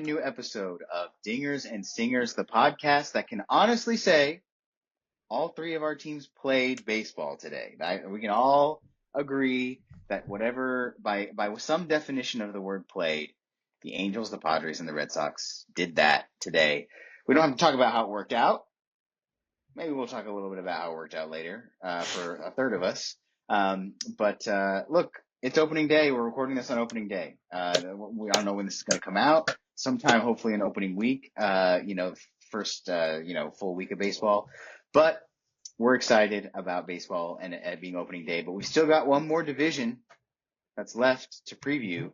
brand new episode of Dingers and Stingers, the podcast that can honestly say all three of our teams played baseball today. We can all agree that whatever, by some definition of the word played, the Angels, the Padres, and the Red Sox did that today. We don't have to talk about how it worked out. Maybe we'll talk a little bit about how it worked out later for a third of us. But look, it's opening day. We're recording this on opening day. We don't know when this is going to come out. Sometime, hopefully, in opening week. First, full week of baseball. But we're excited about baseball and it being opening day. But we still got one more division that's left to preview.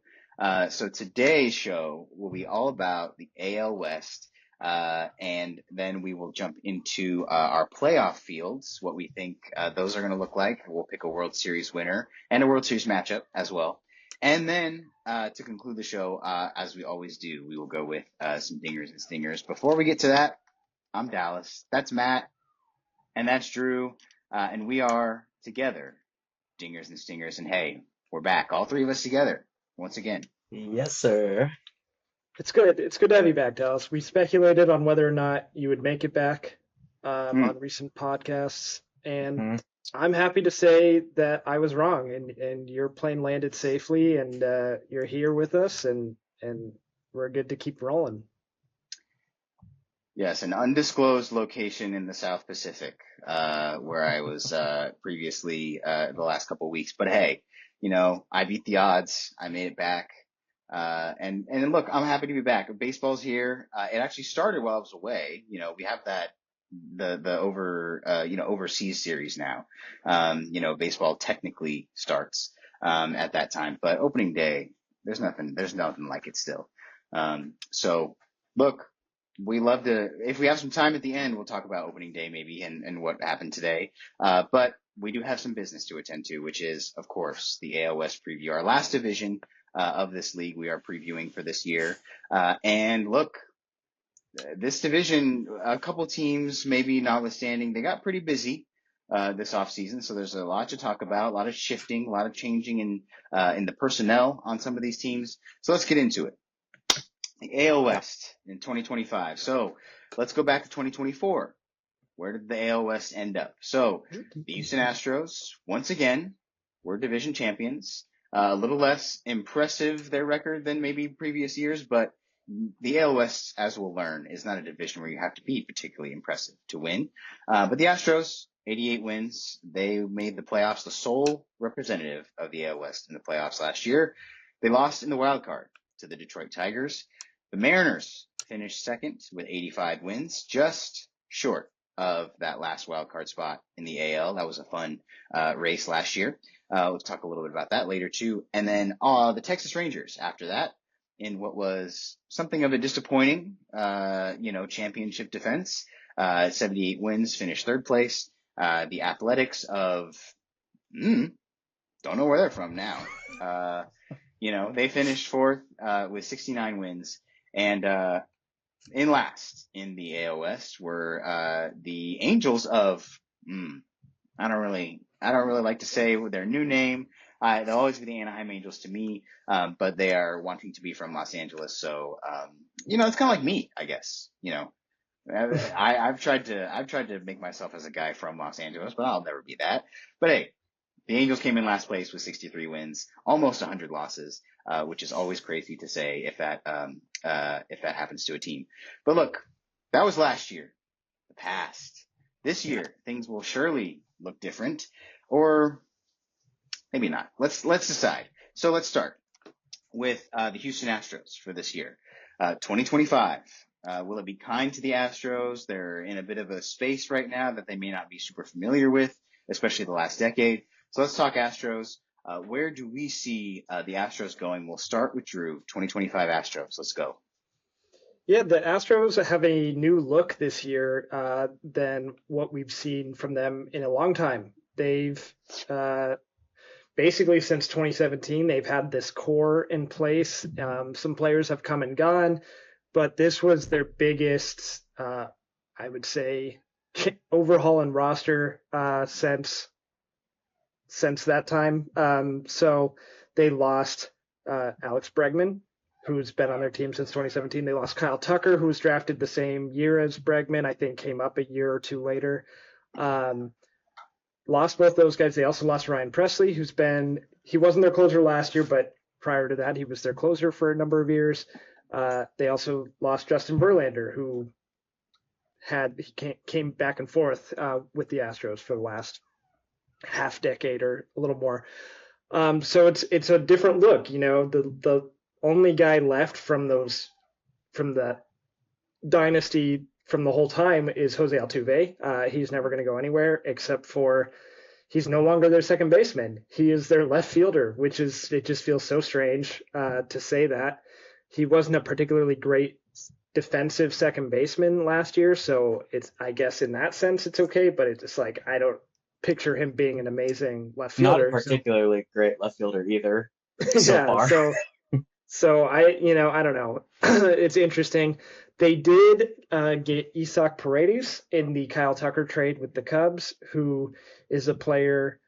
So today's show will be all about the AL West. And then we will jump into our playoff fields, what we think those are going to look like. We'll pick a World Series winner and a World Series matchup as well. And then to conclude the show, as we always do, we will go with some dingers and stingers. Before we get to that, I'm Dallas. That's Matt. And that's Drew. And we are together, dingers and stingers. And hey, we're back. All three of us together once again. Yes, sir. It's good. It's good to have you back, Dallas. We speculated on whether or not you would make it back on recent podcasts, and I'm happy to say that I was wrong, and your plane landed safely, and you're here with us, and we're good to keep rolling. Yes, an undisclosed location in the South Pacific, where I was previously the last couple of weeks. But hey, I beat the odds. I made it back. And look, I'm happy to be back. Baseball's here. It actually started while I was away. We have the overseas series now. Baseball technically starts, at that time, but opening day, there's nothing like it still. So look, we love to, if we have some time at the end, we'll talk about opening day maybe and what happened today. But we do have some business to attend to, which is, of course, the AL West preview, our last division of this league we are previewing for this year. And look, this division, a couple teams maybe notwithstanding, they got pretty busy this offseason. So there's a lot to talk about, a lot of shifting, a lot of changing in the personnel on some of these teams. So let's get into it. The AL West in 2025. So let's go back to 2024. Where did the AL West end up? So the Houston Astros, once again, were division champions. A little less impressive, their record, than maybe previous years, but the AL West, as we'll learn, is not a division where you have to be particularly impressive to win. But the Astros, 88 wins. They made the playoffs, the sole representative of the AL West in the playoffs last year. They lost in the wild card to the Detroit Tigers. The Mariners finished second with 85 wins, just short of that last wild card spot in the AL. That was a fun race last year. We'll talk a little bit about that later too. And then the Texas Rangers after that, in what was something of a disappointing, championship defense, 78 wins, finished third place. The Athletics of, don't know where they're from now. They finished fourth with 69 wins. And in last in the AL West were the Angels of, I don't really like to say their new name. They'll always be the Anaheim Angels to me, but they are wanting to be from Los Angeles. So, it's kind of like me, I guess. I've tried to make myself as a guy from Los Angeles, but I'll never be that. But hey, the Angels came in last place with 63 wins, almost 100 losses, which is always crazy to say if that happens to a team. But look, that was last year, the past. This year, things will surely look different, or maybe not. Let's decide. So let's start with the Houston Astros for this year, 2025. Will it be kind to the Astros? They're in a bit of a space right now that they may not be super familiar with, especially the last decade. So let's talk Astros. Where do we see the Astros going? We'll start with Drew, 2025 Astros. Let's go. Yeah, the Astros have a new look this year than what we've seen from them in a long time. They've basically since 2017, they've had this core in place. Some players have come and gone, but this was their biggest, I would say, overhaul in roster since that time. So they lost Alex Bregman, who's been on their team since 2017. They lost Kyle Tucker, who was drafted the same year as Bregman. I think came up a year or two later. Lost both those guys. They also lost Ryan Presley, he wasn't their closer last year, but prior to that, he was their closer for a number of years. They also lost Justin Verlander, who came back and forth with the Astros for the last half decade or a little more. So it's a different look. The only guy left from the dynasty from the whole time is Jose Altuve. He's never going to go anywhere except for he's no longer their second baseman. He is their left fielder, it just feels so strange to say that. He wasn't a particularly great defensive second baseman last year, so I guess in that sense it's okay, but it's just like I don't picture him being an amazing left Not a fielder. particularly great left fielder either so Yeah, far. so I don't know. It's interesting. They did get Isaac Paredes in the Kyle Tucker trade with the Cubs, who is a player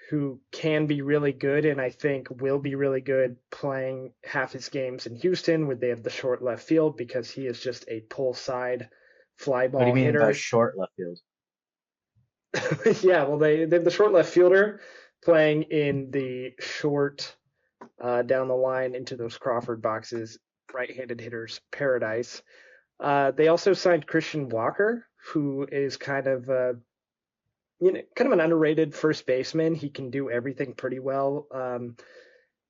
who can be really good and I think will be really good playing half his games in Houston where they have the short left field because he is just a pull side fly What do you ball mean by hitter. short left field? Yeah, well, they have the short left fielder playing in the short down the line into those Crawford boxes, right-handed hitters paradise. They also signed Christian Walker, who is kind of an underrated first baseman. He can do everything pretty well,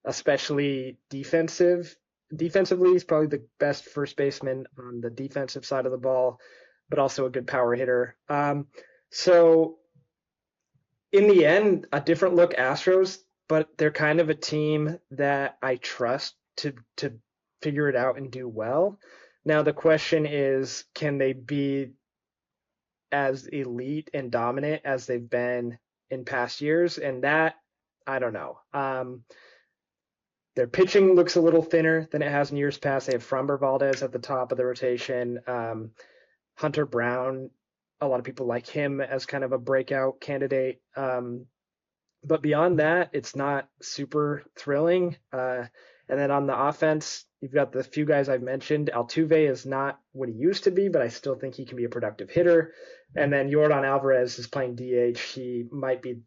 especially defensively. He's probably the best first baseman on the defensive side of the ball, but also a good power hitter. So in the end, a different look Astros, but they're kind of a team that I trust to figure it out and do well. Now the question is, can they be as elite and dominant as they've been in past years? And that, I don't know. Their pitching looks a little thinner than it has in years past. They have Framber Valdez at the top of the rotation. Hunter Brown, a lot of people like him as kind of a breakout candidate. But beyond that, it's not super thrilling. And then on the offense, you've got the few guys I've mentioned. Altuve is not what he used to be, but I still think he can be a productive hitter. And then Yordan Alvarez is playing DH. He might be,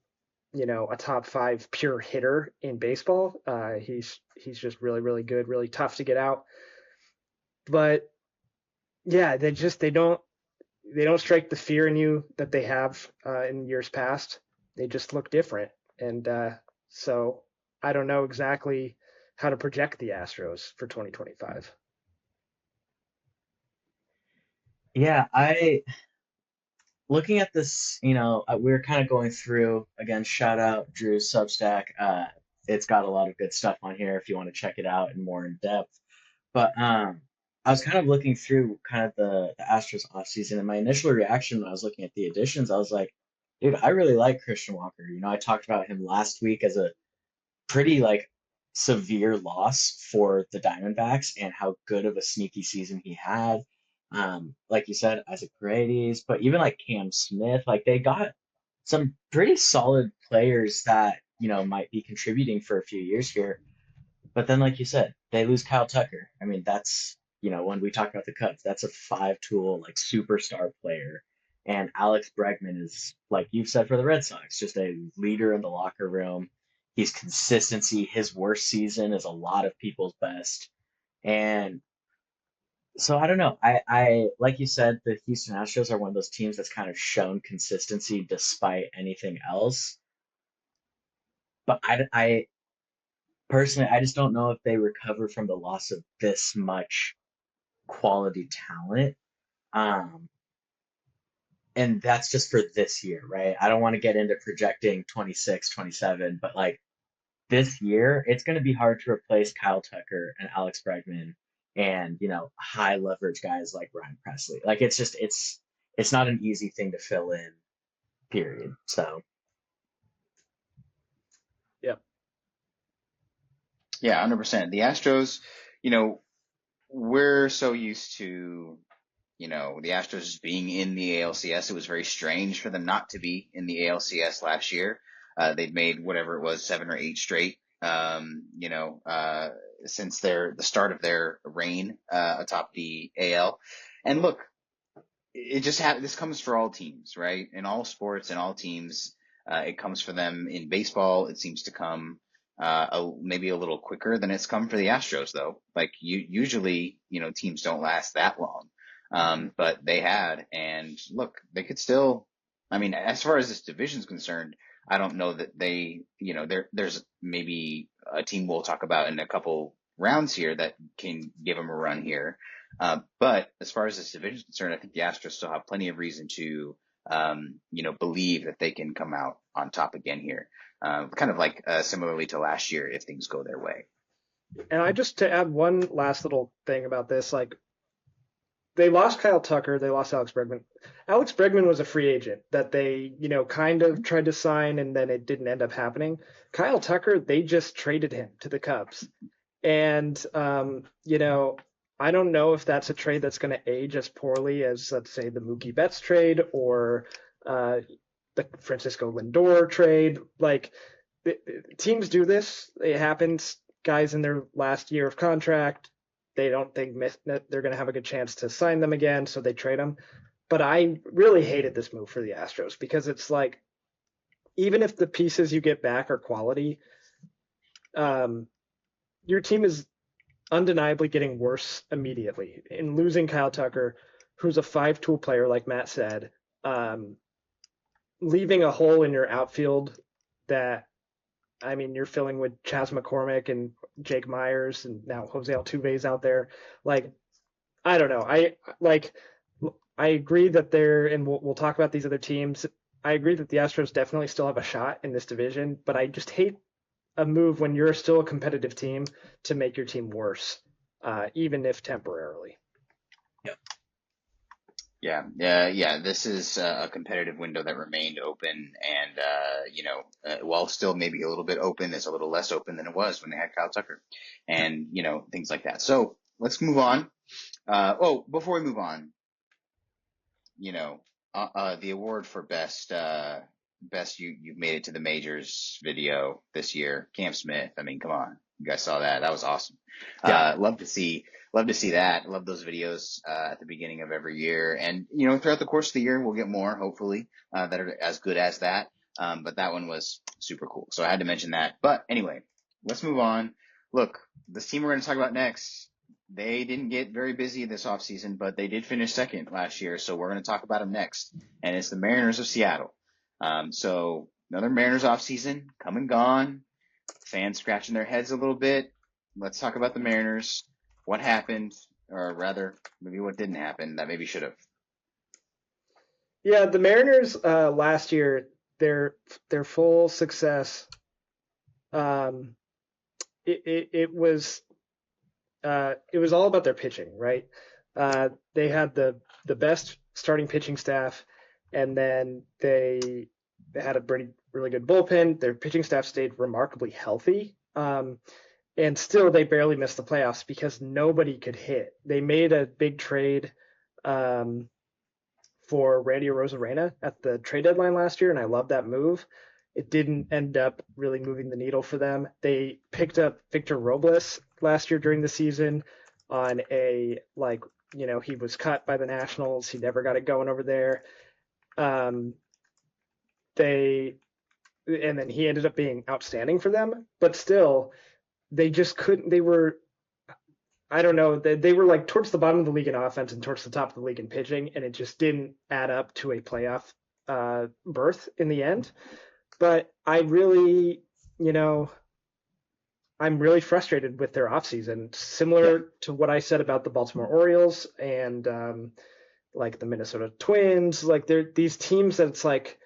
a top 5 pure hitter in baseball. He's just really good, really tough to get out. But yeah, they don't strike the fear in you that they have in years past. They just look different. And so I don't know exactly how to project the Astros for 2025. Yeah, looking at this, we're kind of going through again, shout out Drew's Substack. It's got a lot of good stuff on here if you want to check it out and more in depth. But I was kind of looking through kind of the Astros offseason, and my initial reaction when I was looking at the additions, I was like, dude, I really like Christian Walker. I talked about him last week as a pretty like severe loss for the Diamondbacks and how good of a sneaky season he had. Like you said, Isaac Paredes, but even like Cam Smith, like they got some pretty solid players that, might be contributing for a few years here. But then, like you said, they lose Kyle Tucker. I mean, that's, when we talk about the Cubs, that's a 5-tool, like superstar player. And Alex Bregman is, like you've said for the Red Sox, just a leader in the locker room. He's consistency. His worst season is a lot of people's best. And so I don't know. I like you said, the Houston Astros are one of those teams that's kind of shown consistency despite anything else. But I personally, I just don't know if they recover from the loss of this much quality talent. Um, and that's just for this year, right? I don't want to get into projecting 26, 27, but like this year, it's going to be hard to replace Kyle Tucker and Alex Bregman and, high leverage guys like Ryan Presley. Like it's not an easy thing to fill in, period. So, Yep. Yeah, 100%. The Astros, we're so used to, the Astros being in the ALCS. It was very strange for them not to be in the ALCS last year. They'd made whatever it was, 7 or 8 straight you know, since the start of their reign atop the AL. And look, this comes for all teams, right? In all sports and all teams, it comes for them. In baseball, it seems to come maybe a little quicker than it's come for the Astros, though. Like usually, you know, teams don't last that long, but they had. And look, they could still. I mean, as far as this division's concerned, I don't know that they, you know, there's maybe a team we'll talk about in a couple rounds here that can give them a run here. But as far as this division is concerned, I think the Astros still have plenty of reason to, you know, believe that they can come out on top again here. Kind of like similarly to last year if things go their way. And I just to add one last little thing about this, like they lost Kyle Tucker, they lost Alex Bregman. Alex Bregman was a free agent that they, you know, kind of tried to sign and then it didn't end up happening. Kyle Tucker, they just traded him to the Cubs. And, you know, I don't know if that's a trade that's going to age as poorly as, let's say, the Mookie Betts trade or the Francisco Lindor trade. Like, teams do this. It happens. Guys in their last year of contract, they don't think they're going to have a good chance to sign them again, so they trade them. But I really hated this move for the Astros because it's like, even if the pieces you get back are quality, your team is undeniably getting worse immediately. In losing Kyle Tucker, who's a 5-tool player, like Matt said, leaving a hole in your outfield that, I mean, you're filling with Chas McCormick and Jake Myers, and now Jose Altuve's out there. Like, I don't know. I agree that they're, and we'll talk about these other teams. I agree that the Astros definitely still have a shot in this division, but I just hate a move when you're still a competitive team to make your team worse, even if temporarily. Yeah. This is a competitive window that remained open, and you know, while still maybe a little bit open, it's a little less open than it was when they had Kyle Tucker, and you know, things like that. So let's move on. Before we move on, you know, the award for best you've made it to the majors video this year, Cam Smith. I mean, come on, you guys saw that. That was awesome. Yeah. Love to see that. Love those videos at the beginning of every year, and you know, throughout the course of the year, we'll get more hopefully that are as good as that. But that one was super cool, so I had to mention that. But anyway, let's move on. Look, this team we're going to talk about next, they didn't get very busy this offseason, but they did finish second last year, so we're going to talk about them next. And it's the Mariners of Seattle. So another Mariners offseason, come and gone. Fans scratching their heads a little bit. Let's talk about the Mariners. What happened, or rather, maybe what didn't happen that maybe should have. Yeah, the Mariners last year, their full success. It was all about their pitching, right? They had the best starting pitching staff, and then they had a really good bullpen. Their pitching staff stayed remarkably healthy, and still they barely missed the playoffs because nobody could hit. They made a big trade for Randy Arozarena at the trade deadline last year, and I love that move. It didn't end up really moving the needle for them. They picked up Victor Robles last year during the season on a, like, you know, he was cut by the Nationals. He never got it going over there. And then he ended up being outstanding for them, but still they just couldn't, I don't know, they were like towards the bottom of the league in offense and towards the top of the league in pitching, and it just didn't add up to a playoff berth in the end. But I really, you know, I'm really frustrated with their offseason, similar to what I said about the Baltimore Orioles and like the Minnesota Twins. Like they're these teams that it's like,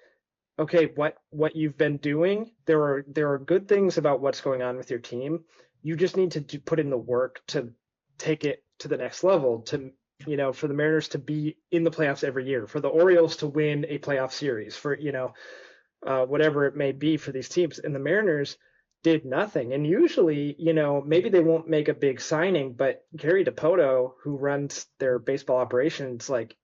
okay, what you've been doing, there are good things about what's going on with your team. You just need to put in the work to take it to the next level, to, you know, for the Mariners to be in the playoffs every year, for the Orioles to win a playoff series, for, you know, whatever it may be for these teams. And the Mariners did nothing. And usually, you know, maybe they won't make a big signing, but Gary DePoto, who runs their baseball operations, like,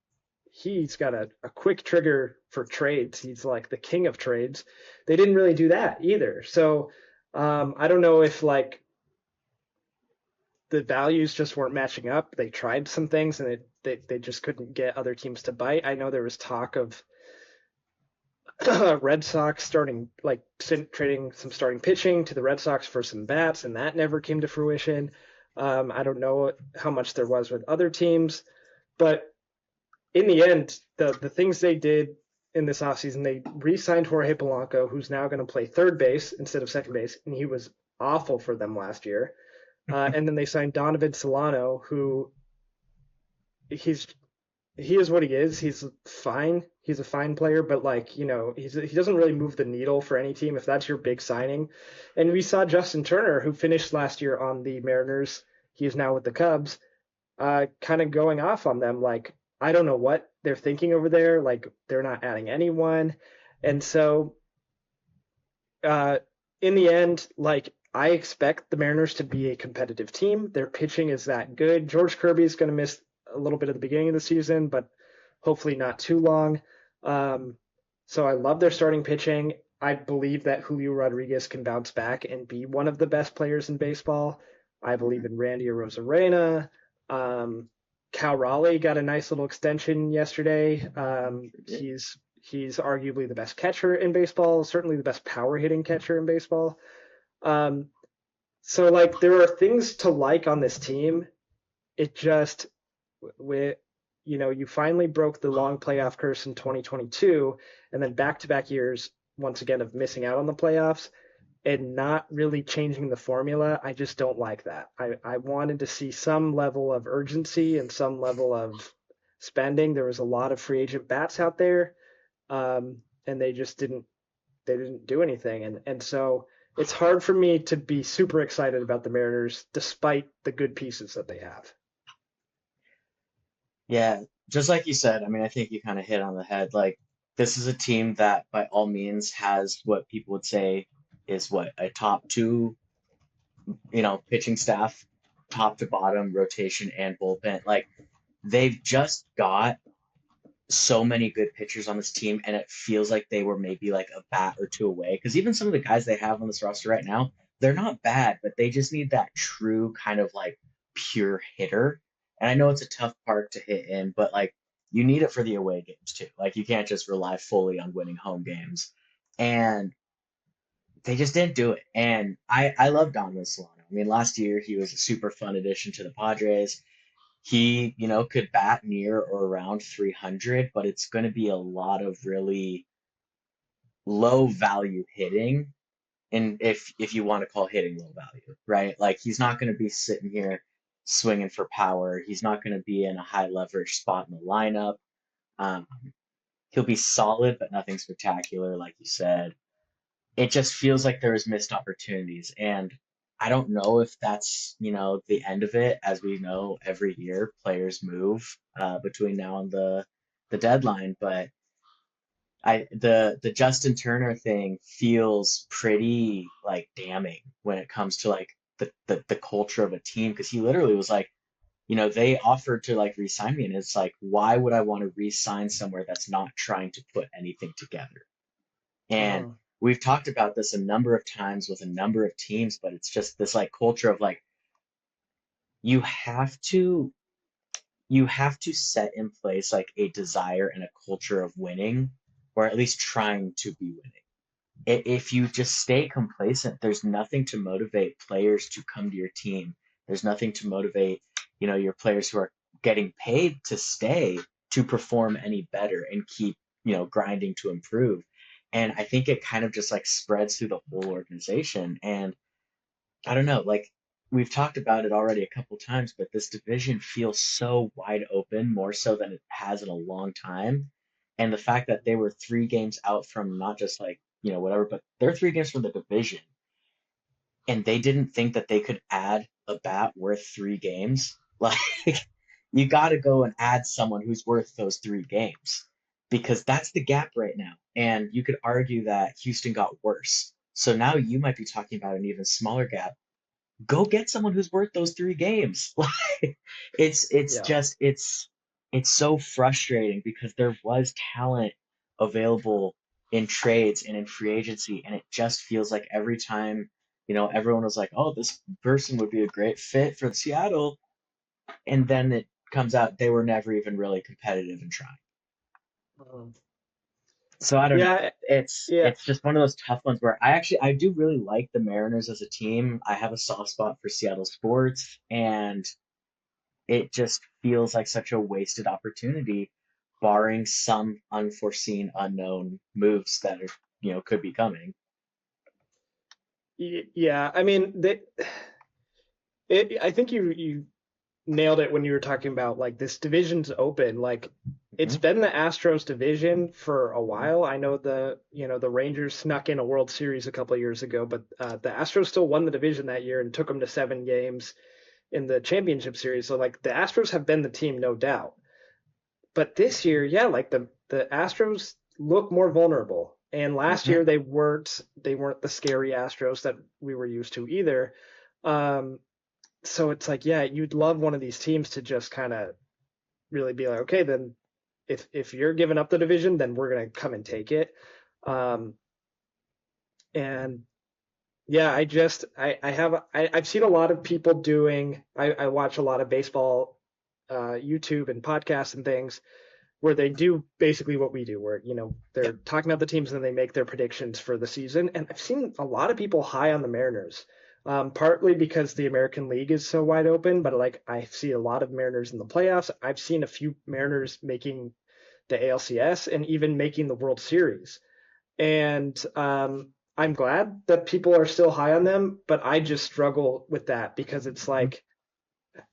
he's got a quick trigger for trades. He's like the king of trades. They didn't really do that either. So I don't know if like the values just weren't matching up. They tried some things and they just couldn't get other teams to bite. I know there was talk of Red Sox starting like trading some starting pitching to the Red Sox for some bats, and that never came to fruition. I don't know how much there was with other teams, but in the end, the things they did in this offseason, they re-signed Jorge Polanco, who's now going to play third base instead of second base, and he was awful for them last year. And then they signed Donovan Solano, who he's he is what he is. He's fine. He's a fine player, but like he doesn't really move the needle for any team if that's your big signing. And we saw Justin Turner, who finished last year on the Mariners. He is now with the Cubs, kind of going off on them. Like I don't know what they're thinking over there. Like they're not adding anyone, and so in the end, like I expect the Mariners to be a competitive team. Their pitching is that good. George Kirby is going to miss a little bit at the beginning of the season, but hopefully not too long. So I love their starting pitching. I believe that Julio Rodriguez can bounce back and be one of the best players in baseball. I believe in Randy Arozarena. Cal Raleigh got a nice little extension yesterday. He's arguably the best catcher in baseball, certainly the best power hitting catcher in baseball. So like there are things to like on this team. It just you finally broke the long playoff curse in 2022, and then back-to-back years once again of missing out on the playoffs and not really changing the formula. I just don't like that. I wanted to see some level of urgency and some level of spending. There was a lot of free agent bats out there, and they just didn't do anything. And so it's hard for me to be super excited about the Mariners despite the good pieces that they have. Yeah, just like you said, I mean, I think you kind of hit on the head. Like, this is a team that, by all means, has what people would say is what a top two, pitching staff, top to bottom, rotation and bullpen. Like, they've just got so many good pitchers on this team, and it feels like they were maybe like a bat or two away. Because even some of the guys they have on this roster right now, they're not bad, but they just need that true kind of like pure hitter. And I know it's a tough part to hit in, but like you need it for the away games too. Like you can't just rely fully on winning home games. And they just didn't do it. And I love Donovan Solano. I mean, last year he was a super fun addition to the Padres. He, could bat near or around 300, but it's going to be a lot of really low value hitting. And if you want to call hitting low value, right? Like he's not going to be sitting here swinging for power. He's not going to be in a high leverage spot in the lineup. Um, he'll be solid, but nothing spectacular, like you said. It just feels like there was missed opportunities. And I don't know if that's, the end of it. As we know, every year players move between now and the deadline. But the Justin Turner thing feels pretty like damning when it comes to like the culture of a team because he literally was like, they offered to like re-sign me, and it's like, why would I want to re-sign somewhere that's not trying to put anything together? And we've talked about this a number of times with a number of teams, but it's just this like culture of like you have to you have to set in place like a desire and a culture of winning, or at least trying to be winning. If you just stay complacent, there's nothing to motivate players to come to your team. There's nothing to motivate, your players who are getting paid to stay to perform any better and keep, grinding to improve. And I think it kind of just like spreads through the whole organization. And I don't know, like we've talked about it already a couple times, but this division feels so wide open, more so than it has in a long time. And the fact that they were 3 games out from not just like, whatever, but they're 3 games from the division. And they didn't think that they could add a bat worth 3 games. Like, you got to go and add someone who's worth those 3 games because that's the gap right now. And you could argue that Houston got worse. So now you might be talking about an even smaller gap. Go get someone who's worth those 3 games. Like it's Yeah. just it's so frustrating because there was talent available in trades and in free agency, and it just feels like every time everyone was like, oh, this person would be a great fit for Seattle. And then it comes out they were never even really competitive and trying. Um, So I don't know. yeah, It's yeah. it's just one of those tough ones where I do really like the Mariners as a team. I have a soft spot for Seattle sports, and it just feels like such a wasted opportunity, barring some unforeseen unknown moves that are, could be coming. Yeah, I mean, I think you nailed it when you were talking about like this division's open. Like it's Hmm. been the Astros division for a Hmm. while. I know the Rangers snuck in a World Series a couple of years ago, but the Astros still won the division that year and took them to 7 games in the championship series. So like the Astros have been the team, no doubt. But this year, yeah, like the Astros look more vulnerable. And last Hmm. year they weren't the scary Astros that we were used to either. Um, so it's like, yeah, you'd love one of these teams to just kind of really be like, okay, then if you're giving up the division, then we're gonna come and take it. Um, and yeah, I've seen a lot of people doing. I watch a lot of baseball, YouTube and podcasts and things where they do basically what we do, where they're Yep. talking about the teams and then they make their predictions for the season. And I've seen a lot of people high on the Mariners, partly because the American League is so wide open. But like I see a lot of Mariners in the playoffs. I've seen a few Mariners making the ALCS and even making the World Series. And I'm glad that people are still high on them, but I just struggle with that because it's Hmm. like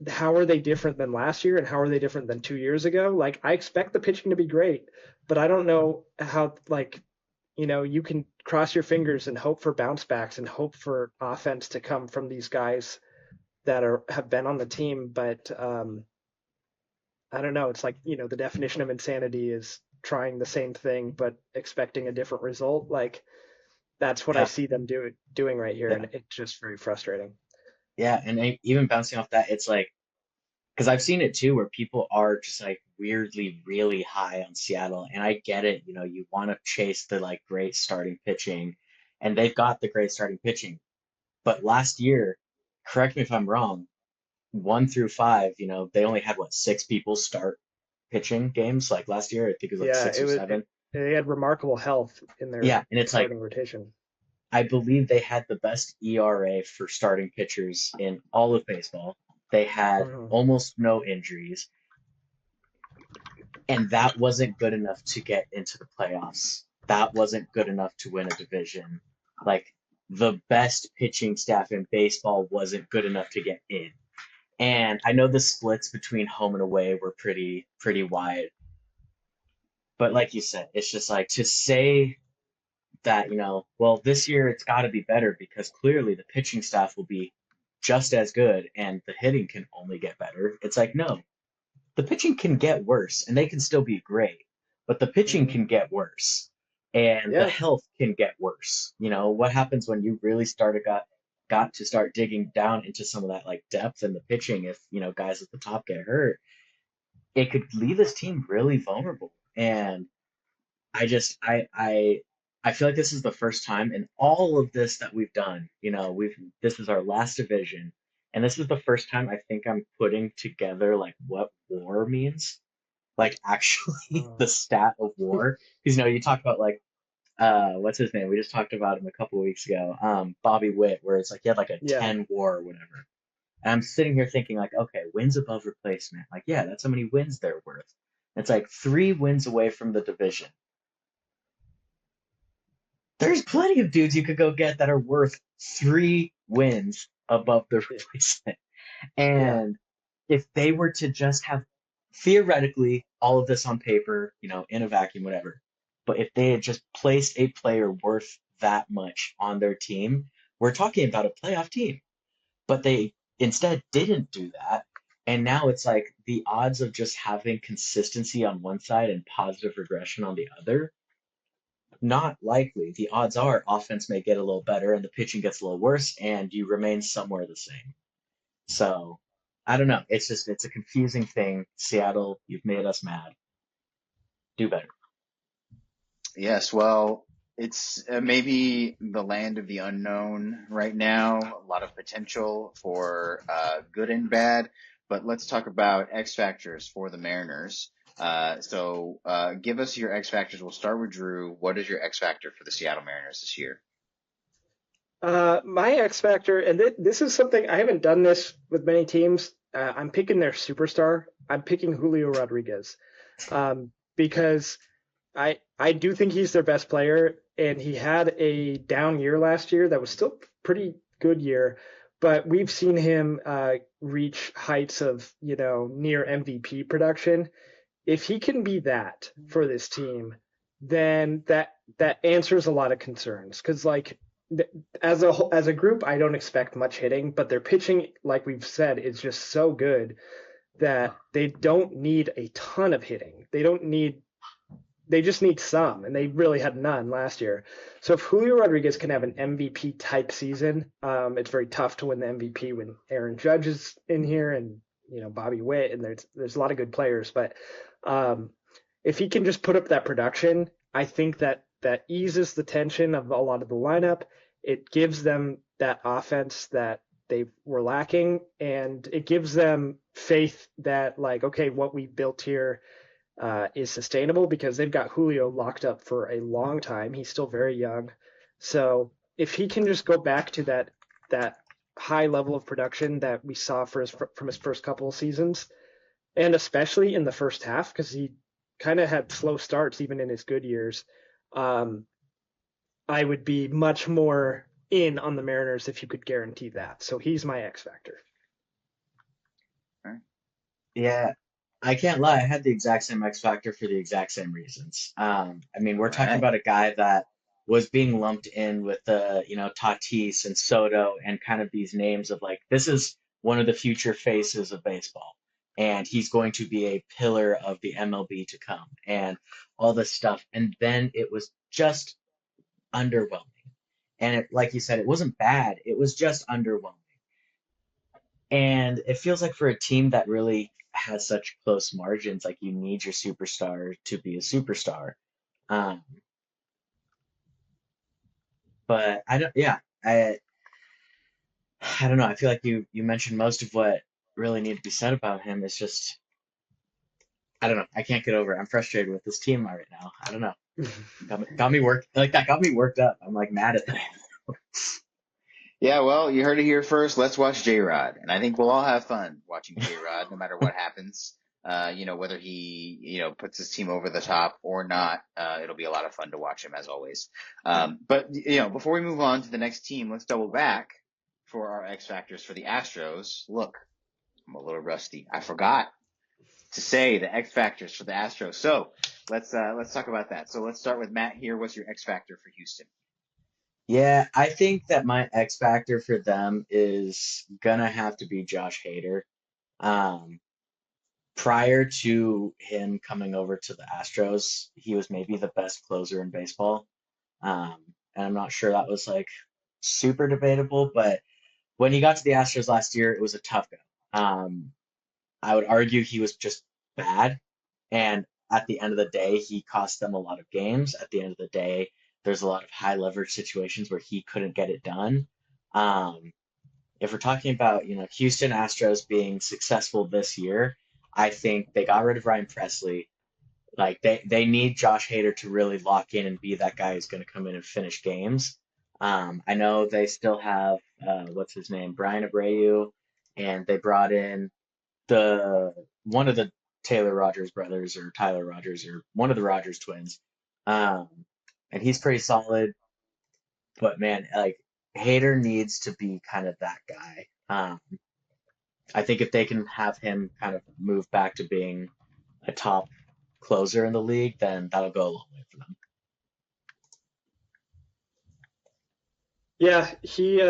how are they different than last year and how are they different than 2 years ago? Like I expect the pitching to be great, but I don't know how like you can cross your fingers and hope for bounce backs and hope for offense to come from these guys that have been on the team, but I don't know. It's like the definition of insanity is trying the same thing but expecting a different result. Like that's what I Yeah. see them doing right here, Yeah. and it's just very frustrating. Yeah. And even bouncing off that, it's like, because I've seen it too, where people are just like weirdly really high on Seattle, and I get it. You want to chase the like great starting pitching, and they've got the great starting pitching. But last year, correct me if I'm wrong, 1 through 5, they only had what, 6 people start pitching games like last year. I think it was like Yeah, six it or was. seven. They had remarkable health in Yeah, their and it's like starting rotation. I believe they had the best ERA for starting pitchers in all of baseball. They had Mhm. almost no injuries, and that wasn't good enough to get into the playoffs. That wasn't good enough to win a division. Like the best pitching staff in baseball wasn't good enough to get in. And I know the splits between home and away were pretty wide. But like you said, it's just like to say that, well, this year it's got to be better because clearly the pitching staff will be just as good and the hitting can only get better. It's like, no, the pitching can get worse and they can still be great, but the pitching Mhm. can get worse and the Yeah, health can get worse. What happens when you really got to start digging down into some of that like depth in the pitching if, guys at the top get hurt, it could leave this team really vulnerable. And I just I feel like this is the first time in all of this that we've done, we've this is our last division, and this is the first time I think I'm putting together like what war means, like actually the uh, stat of war. Because you talk about like what's his name? We just talked about him a couple of weeks ago, Bobby Witt, where it's like he had like a yeah, 10 war or whatever. And I'm sitting here thinking like, okay, wins above replacement. Like, yeah, that's how many wins they're worth. It's like 3 wins away from the division. There's plenty of dudes you could go get that are worth 3 wins above the yeah, replacement. yeah. And if they were to just have theoretically all of this on paper, in a vacuum, whatever, but if they had just placed a player worth that much on their team, we're talking about a playoff team. But they instead didn't do that. And now it's like the odds of just having consistency on one side and positive regression on the other, not likely. The odds are offense may get a little better and the pitching gets a little worse and you remain somewhere the same. So I don't know. It's a confusing thing. Seattle, you've made us mad. Do better. Yes, well, It's maybe the land of the unknown right now. A lot of potential for good and bad. But let's talk about X factors for the Mariners. Give us your X factors. We'll start with Drew. What is your X factor for the Seattle Mariners this year? My X factor, and this is something I haven't done this with many teams. I'm picking their superstar. I'm picking Julio Rodriguez, because I do think he's their best player, and he had a down year last year that was still pretty good year, but we've seen him reach heights of near MVP production. If he can be that for this team, then that answers a lot of concerns because as a group, I don't expect much hitting, but their pitching, like we've said, is just so good that they don't need a ton of hitting. They just need some, and they really had none last year. So if Julio Rodriguez can have an MVP type season, it's very tough to win the MVP when Aaron Judge is in here and Bobby Witt, and there's a lot of good players. But if he can just put up that production, I think that eases the tension of a lot of the lineup. It gives them that offense that they were lacking, and it gives them faith that okay, what we built here is sustainable because they've got Julio locked up for a long time. He's still very young. So if he can just go back to that high level of production that we saw from his first couple of seasons, and especially in the first half, because he kind of had slow starts even in his good years, I would be much more in on the Mariners if you could guarantee that. So he's my X factor. Yeah, I can't lie. I had the exact same X factor for the exact same reasons. We're All talking right. about a guy that was being lumped in with Tatis and Soto and kind of these names of this is one of the future faces of baseball, and he's going to be a pillar of the MLB to come, and all this stuff. And then it was just underwhelming. And like you said, it wasn't bad. It was just underwhelming. And it feels like for a team that really has such close margins, you need your superstar to be a superstar. Um, but I don't, yeah, I don't know. I feel like you mentioned most of what really needed to be said about him. It's just, I don't know. I can't get over it. I'm frustrated with this team right now. I don't know. Got me worked up. I'm mad at them. Yeah, well, you heard it here first. Let's watch J-Rod. And I think we'll all have fun watching J-Rod no matter what happens. Whether he, puts his team over the top or not, it'll be a lot of fun to watch him as always. But before we move on to the next team, let's double back for our X factors for the Astros. Look, I'm a little rusty. I forgot to say the X factors for the Astros. So let's talk about that. So let's start with Matt here. What's your X factor for Houston? Yeah, I think that my X factor for them is gonna have to be Josh Hader. Um, Prior to him coming over to the Astros, he was maybe the best closer in baseball. Um, and I'm not sure that was super debatable, but when he got to the Astros last year, it was a tough go. I would argue he was just bad. And at the end of the day, he cost them a lot of games. At the end of the day, there's a lot of high leverage situations where he couldn't get it done. Um, if we're talking about, Houston Astros being successful this year, I think they got rid of Ryan Presley. They need Josh Hader to really lock in and be that guy who's going to come in and finish games. I know they still have what's his name, Brian Abreu, and they brought in the one of the Taylor Rogers brothers or Tyler Rogers or one of the Rogers twins, um, and he's pretty solid. But man, Hader needs to be kind of that guy. I think if they can have him kind of move back to being a top closer in the league, then that'll go a long way for them. Yeah, he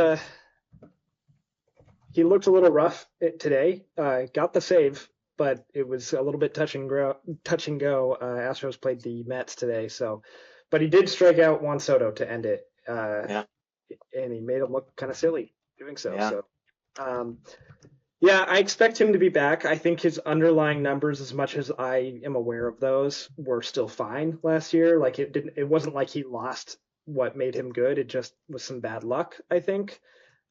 looked a little rough today. Got the save, but it was a little bit touch and go. Astros played the Mets today, but he did strike out Juan Soto to end it. Yeah, And he made him look kind of silly doing so. yeah, Yeah, I expect him to be back. I think his underlying numbers, as much as I am aware of those, were still fine last year. It wasn't like he lost what made him good. It just was some bad luck, I think.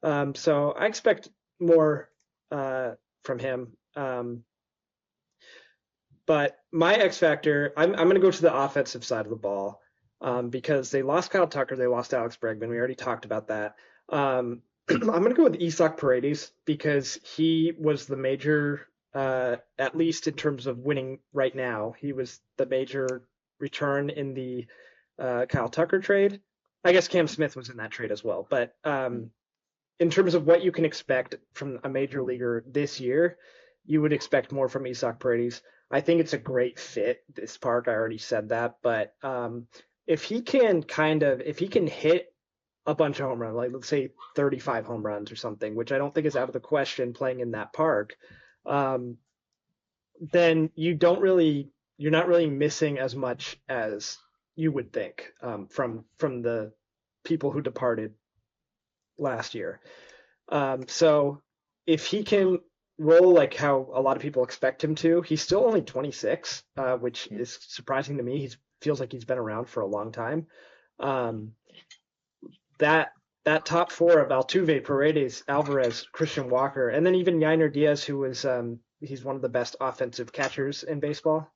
So I expect more from him. But my X factor, I'm going to go to the offensive side of the ball because they lost Kyle Tucker, they lost Alex Bregman. We already talked about that. I'm going to go with Isak Paredes because he was the major, at least in terms of winning right now. He was the major return in the Kyle Tucker trade. I guess Cam Smith was in that trade as well. But in terms of what you can expect from a major leaguer this year, you would expect more from Isak Paredes. I think it's a great fit, this park. I already said that. But if he can hit a bunch of home runs, like let's say 35 home runs or something, which I don't think is out of the question playing in that park, then you're not really missing as much as you would think from the people who departed last year. So if he can roll like how a lot of people expect him to, he's still only 26, which is surprising to me. He feels like he's been around for a long time. That top four of Altuve, Paredes, Alvarez, Christian Walker, and then even Yainer Diaz, who was he's one of the best offensive catchers in baseball.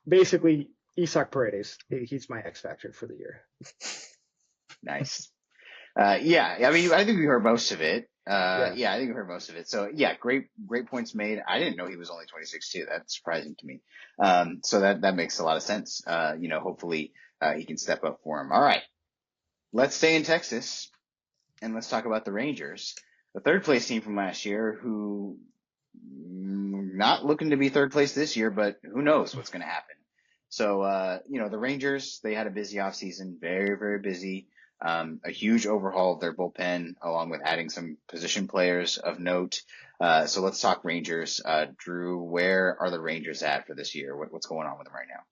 Basically, Isak Paredes, he's my X factor for the year. Nice. Yeah, I mean, I think we heard most of it. Yeah, I think we heard most of it. So yeah, great points made. I didn't know he was only 26 too. That's surprising to me. So that makes a lot of sense. Hopefully, he can step up for him. All right. Let's stay in Texas and let's talk about the Rangers, the third place team from last year, who not looking to be third place this year, but who knows what's going to happen. So, the Rangers, they had a busy offseason, very, very busy. A huge overhaul of their bullpen, along with adding some position players of note. So let's talk Rangers. Drew, where are the Rangers at for this year? What's going on with them right now?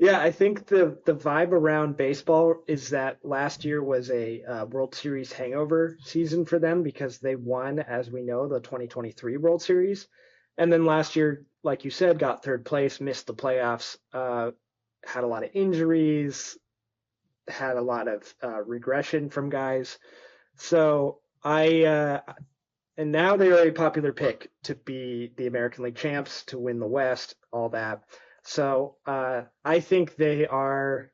Yeah, I think the vibe around baseball is that last year was a World Series hangover season for them because they won, as we know, the 2023 World Series. And then last year, like you said, got third place, missed the playoffs, had a lot of injuries, had a lot of regression from guys. So and now they are a popular pick to be the American League champs, to win the West, all that. So I think they are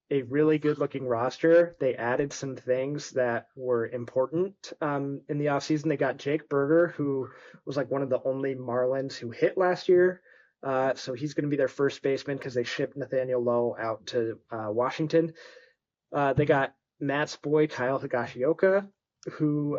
a really good-looking roster. They added some things that were important in the offseason. They got Jake Berger, who was like one of the only Marlins who hit last year. So he's going to be their first baseman because they shipped Nathaniel Lowe out to Washington. They got Matt's boy, Kyle Higashioka, who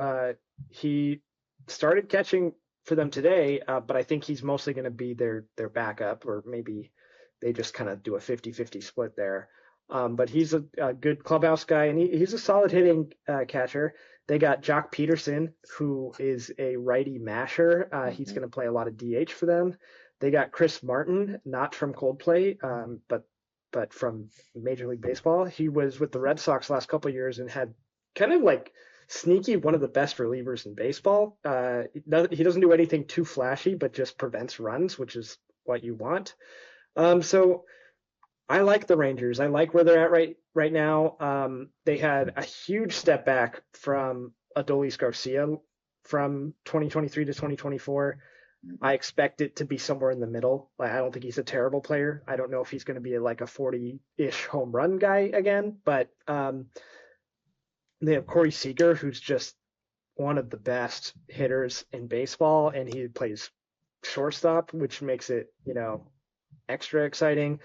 he started catching for them today, but I think he's mostly going to be their backup, or maybe they just kind of do a 50-50 split there. But he's a good clubhouse guy, and he's a solid hitting catcher. They got Jock Peterson, who is a righty masher. He's going to play a lot of DH for them. They got Chris Martin, not from Coldplay, but from Major League Baseball. He was with the Red Sox last couple of years and had kind of like sneaky one of the best relievers in baseball. He doesn't do anything too flashy, but just prevents runs, which is what you want. So I like the Rangers. I like where they're at right now. They had a huge step back from Adolis Garcia from 2023 to 2024. I expect it to be somewhere in the middle. Like, I don't think he's a terrible player. I don't know if he's going to be like a 40-ish home run guy again, but they have Corey Seager, who's just one of the best hitters in baseball, and he plays shortstop, which makes it, extra exciting.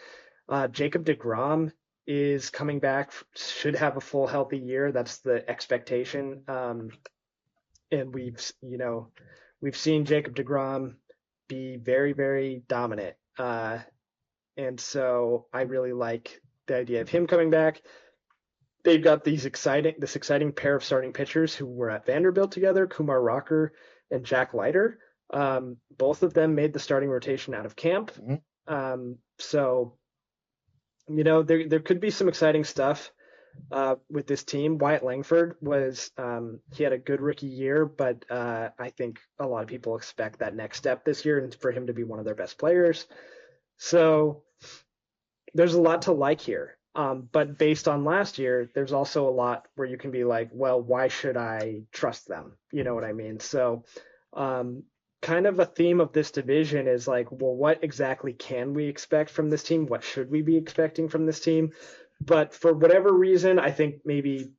Jacob deGrom is coming back, should have a full healthy year. That's the expectation. And we've seen Jacob deGrom be very, very dominant. And so I really like the idea of him coming back. They've got this exciting pair of starting pitchers who were at Vanderbilt together, Kumar Rocker and Jack Leiter. Both of them made the starting rotation out of camp. So, there could be some exciting stuff with this team. Wyatt Langford he had a good rookie year, but I think a lot of people expect that next step this year and for him to be one of their best players. So there's a lot to like here. But based on last year, there's also a lot where you can be like, well, why should I trust them? You know what I mean? So, um, kind of a theme of this division is like, well, what exactly can we expect from this team? What should we be expecting from this team? But for whatever reason, I think maybe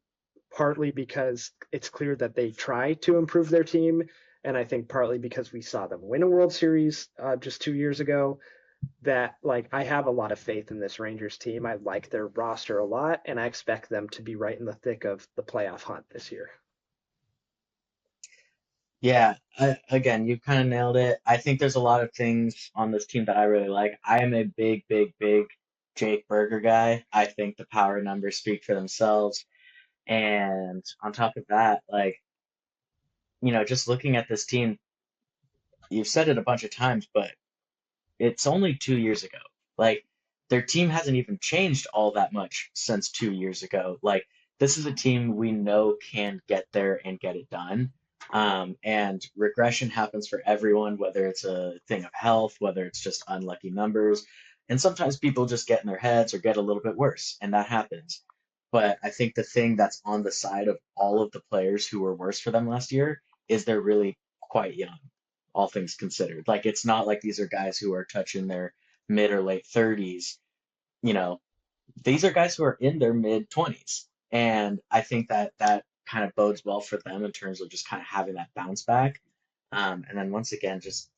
partly because it's clear that they try to improve their team, and I think partly because we saw them win a World Series just 2 years ago, that like I have a lot of faith in this Rangers team. I like their roster a lot, and I expect them to be right in the thick of the playoff hunt this year. Yeah, again, you kind of nailed it. I think there's a lot of things on this team that I really like. I am a big, big, big Jake Berger guy. I think the power numbers speak for themselves. And on top of that, like, just looking at this team, you've said it a bunch of times, but it's only 2 years ago. Like, their team hasn't even changed all that much since 2 years ago. Like, this is a team we know can get there and get it done. And regression happens for everyone, whether it's a thing of health, whether it's just unlucky numbers. And sometimes people just get in their heads or get a little bit worse, and that happens. But I think the thing that's on the side of all of the players who were worse for them last year is they're really quite young, all things considered. Like, it's not like these are guys who are touching their mid or late 30s. You know, these are guys who are in their mid 20s. And I think that that kind of bodes well for them in terms of just kind of having that bounce back. And then once again, just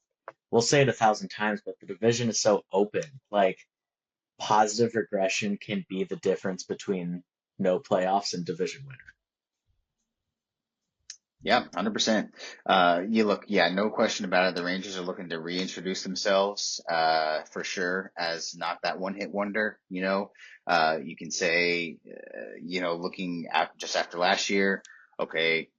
we'll say it 1,000 times, but the division is so open. Like, positive regression can be the difference between no playoffs and division winner. Yeah, 100%. Yeah, no question about it. The Rangers are looking to reintroduce themselves, for sure, as not that one-hit wonder. You can say, looking at just after last year, okay,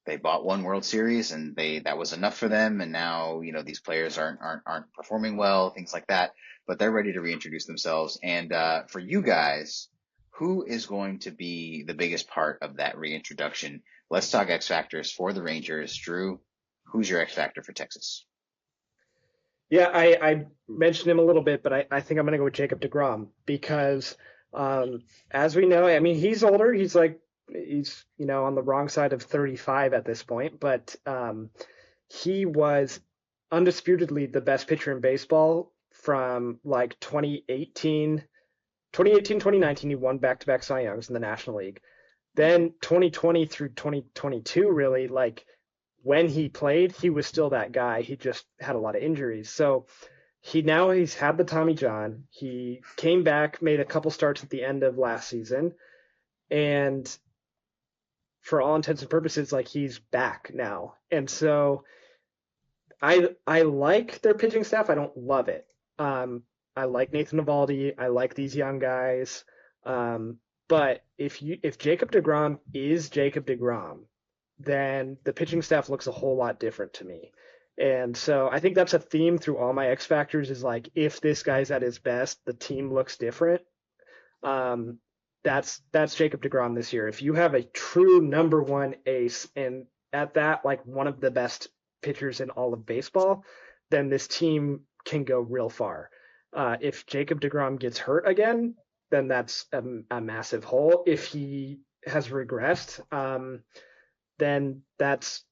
they bought one World Series and that was enough for them. And now, these players aren't performing well, things like that, but they're ready to reintroduce themselves. And, for you guys, who is going to be the biggest part of that reintroduction? Let's talk X factors for the Rangers. Drew, who's your X factor for Texas? Yeah, I mentioned him a little bit, but I think I'm going to go with Jacob DeGrom because, as we know, I mean, he's older. He's on the wrong side of 35 at this point, but he was undisputedly the best pitcher in baseball from like 2019. He won back-to-back Cy Youngs in the National League. Then 2020 through 2022, really, like when he played, he was still that guy. He just had a lot of injuries. So he's had the Tommy John. He came back, made a couple starts at the end of last season, and for all intents and purposes, like he's back now. And so I like their pitching staff. I don't love it. I like Nathan Eovaldi. I like these young guys. But if Jacob DeGrom is Jacob DeGrom, then the pitching staff looks a whole lot different to me. And so I think that's a theme through all my X factors is like if this guy's at his best, the team looks different. Um, that's Jacob DeGrom this year. If you have a true number one ace and at that like one of the best pitchers in all of baseball, then this team can go real far. If Jacob DeGrom gets hurt again, then that's a massive hole. If he has regressed, then that's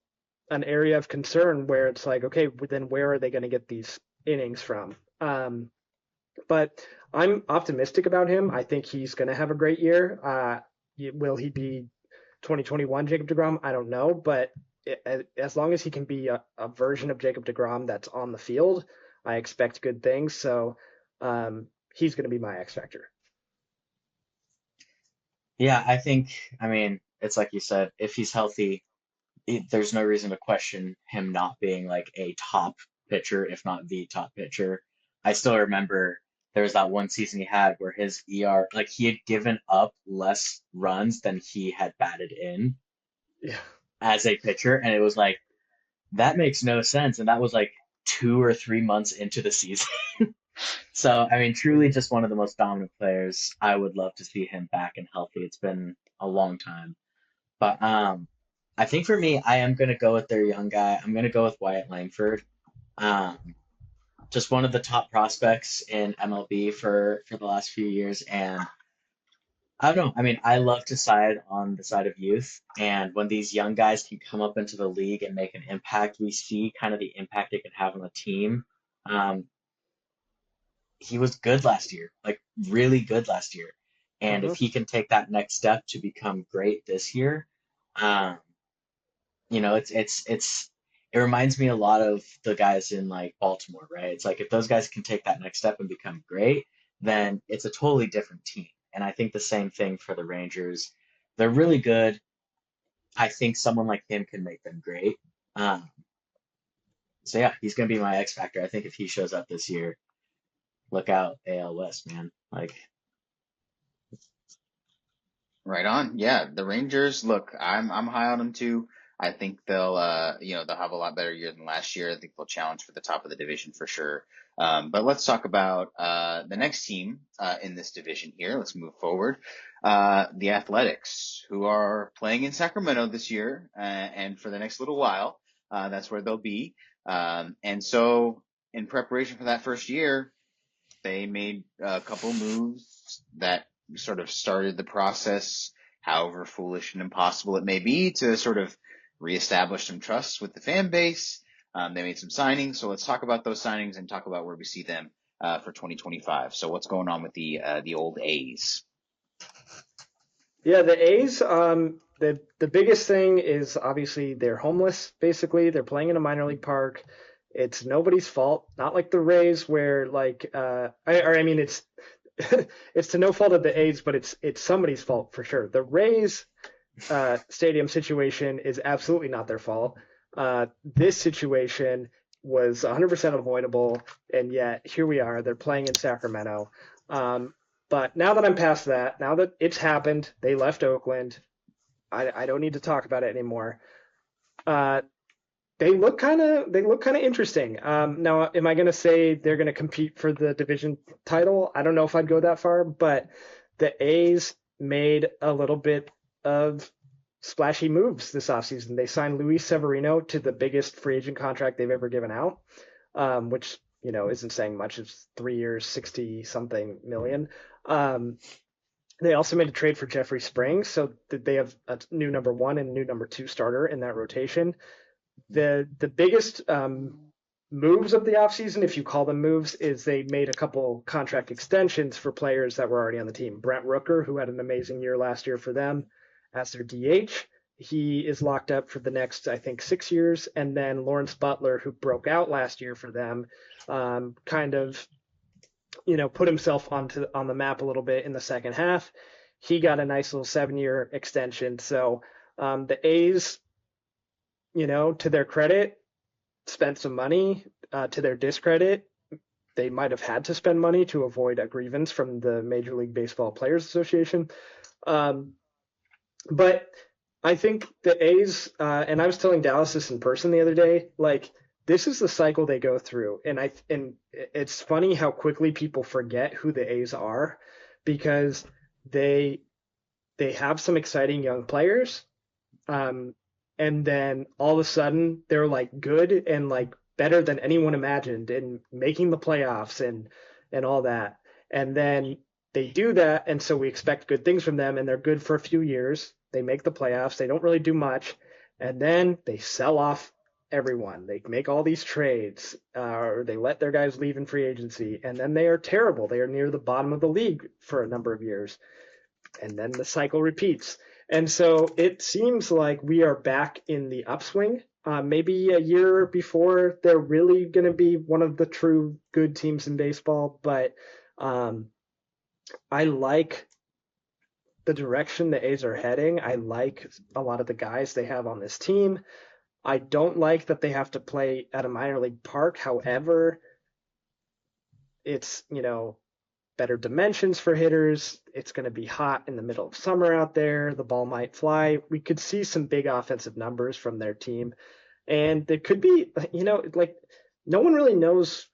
an area of concern where it's like, okay, then where are they going to get these innings from? But I'm optimistic about him. I think he's going to have a great year. Will he be 2021 Jacob DeGrom? I don't know, but as long as he can be a version of Jacob DeGrom that's on the field, I expect good things. So he's going to be my X factor. Yeah, I mean, it's like you said, if he's healthy, there's no reason to question him not being like a top pitcher, if not the top pitcher. I still remember there was that one season he had where his ER, like he had given up less runs than he had batted in Yeah. as a pitcher, and it was like that makes no sense, and that was like 2 or 3 months into the season. So, I mean, truly just one of the most dominant players. I would love to see him back and healthy. It's been a long time. But I think for me, I am going to go with their young guy. I'm going to go with Wyatt Langford. Um, just one of the top prospects in MLB for the last few years. And I don't know. I mean, I love to side on the side of youth. And when these young guys can come up into the league and make an impact, we see kind of the impact they can have on the team. Um, he was good last year, like really good last year. And Hmm. if he can take that next step to become great this year, um, it reminds me a lot of the guys in like Baltimore, right? It's like if those guys can take that next step and become great, then it's a totally different team. And I think the same thing for the Rangers. They're really good. I think someone like him can make them great. Um, so yeah, he's gonna be my X factor. I think if he shows up this year, look out AL West, man. Like, Right on. Yeah, the Rangers, look, I'm high on them too. I think they'll have a lot better year than last year. I think they'll challenge for the top of the division for sure. But let's talk about the next team in this division here. Let's move forward. The Athletics, who are playing in Sacramento this year, and for the next little while. That's where they'll be. And so in preparation for that first year, they made a couple moves that sort of started the process, however foolish and impossible it may be, to sort of reestablish some trust with the fan base. They made some signings, so let's talk about those signings and talk about where we see them for 2025. So what's going on with the old A's? Yeah, the A's. The biggest thing is obviously they're homeless. Basically, they're playing in a minor league park. It's nobody's fault. Not like the Rays, where like I mean it's it's to no fault of the A's, but it's somebody's fault for sure. The Rays stadium situation is absolutely not their fault. This situation was 100% avoidable, and yet here we are. They're playing in Sacramento. Um, but now that I'm past that, now that it's happened, they left Oakland. I don't need to talk about it anymore. Uh, they look kind of interesting. Now, am I going to say they're going to compete for the division title? I don't know if I'd go that far, but the A's made a little bit of splashy moves this offseason. They signed Luis Severino to the biggest free agent contract they've ever given out, which isn't saying much. It's 3 years, 60 something million. Um, they also made a trade for Jeffrey Springs, so that they have a new number one and a new number two starter in that rotation. The biggest moves of the offseason, if you call them moves, is they made a couple contract extensions for players that were already on the team. Brent Rooker, who had an amazing year last year for them as their DH, he is locked up for the next, I think, 6 years. And then Lawrence Butler, who broke out last year for them, kind of put himself on the map a little bit in the second half. He got a nice little 7-year extension. So the A's, to their credit, spent some money. To their discredit, they might have had to spend money to avoid a grievance from the Major League Baseball Players Association. But I think the A's, and I was telling Dallas this in person the other day, like this is the cycle they go through, and it's funny how quickly people forget who the A's are, because they have some exciting young players, and then all of a sudden they're like good and like better than anyone imagined and making the playoffs and all that. And then they do that, and so we expect good things from them, and they're good for a few years. They make the playoffs, they don't really do much, and then they sell off everyone. They make all these trades, or they let their guys leave in free agency, and then they are terrible. They are near the bottom of the league for a number of years, and then the cycle repeats. And so it seems like we are back in the upswing. Maybe a year before they're really going to be one of the true good teams in baseball. But I like the direction the A's are heading. I like a lot of the guys they have on this team. I don't like that they have to play at a minor league park. However, it's, better dimensions for hitters. It's going to be hot in the middle of summer out there. The ball might fly. We could see some big offensive numbers from their team. And there could be, like no one really knows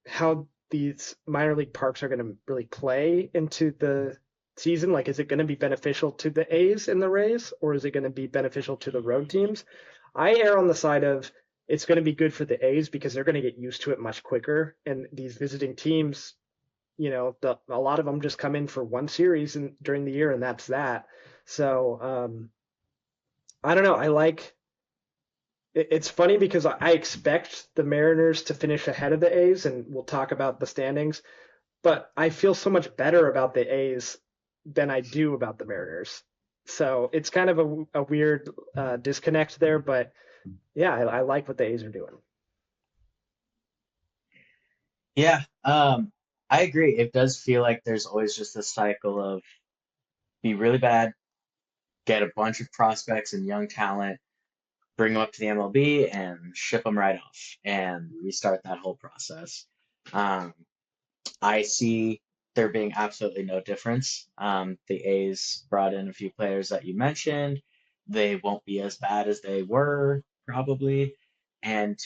how these minor league parks are going to really play into the season. Like, is it going to be beneficial to the A's and the Rays, or is it going to be beneficial to the road teams? I err on the side of it's going to be good for the A's because they're going to get used to it much quicker. And these visiting teams, a lot of them just come in for one series during the year, and that's that. So I don't know. It's funny because I expect the Mariners to finish ahead of the A's, and we'll talk about the standings. But I feel so much better about the A's than I do about the Mariners. So it's kind of a weird disconnect there. But yeah, I like what the A's are doing. Yeah, I agree. It does feel like there's always just this cycle of be really bad, get a bunch of prospects and young talent, bring them up to the MLB, and ship them right off, and restart that whole process. Um, I see there being absolutely no difference. The A's brought in a few players that you mentioned. They won't be as bad as they were, probably. And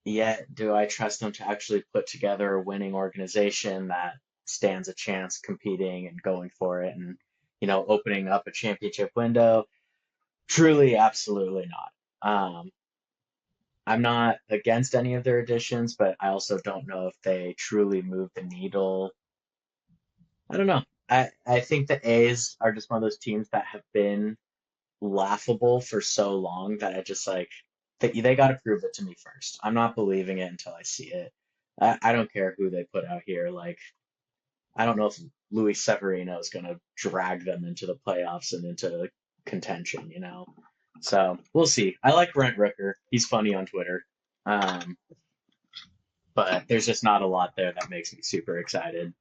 yet, do I trust them to actually put together a winning organization that stands a chance competing and going for it and, opening up a championship window? Truly, absolutely not. I'm not against any of their additions, but I also don't know if they truly move the needle. I don't know. I think the A's are just one of those teams that have been laughable for so long that I just like they got to prove it to me first. I'm not believing it until I see it. I don't care who they put out here. Like I don't know if Luis Severino is going to drag them into the playoffs and into contention. So we'll see. I like Brent Rooker. He's funny on Twitter. Um, but there's just not a lot there that makes me super excited.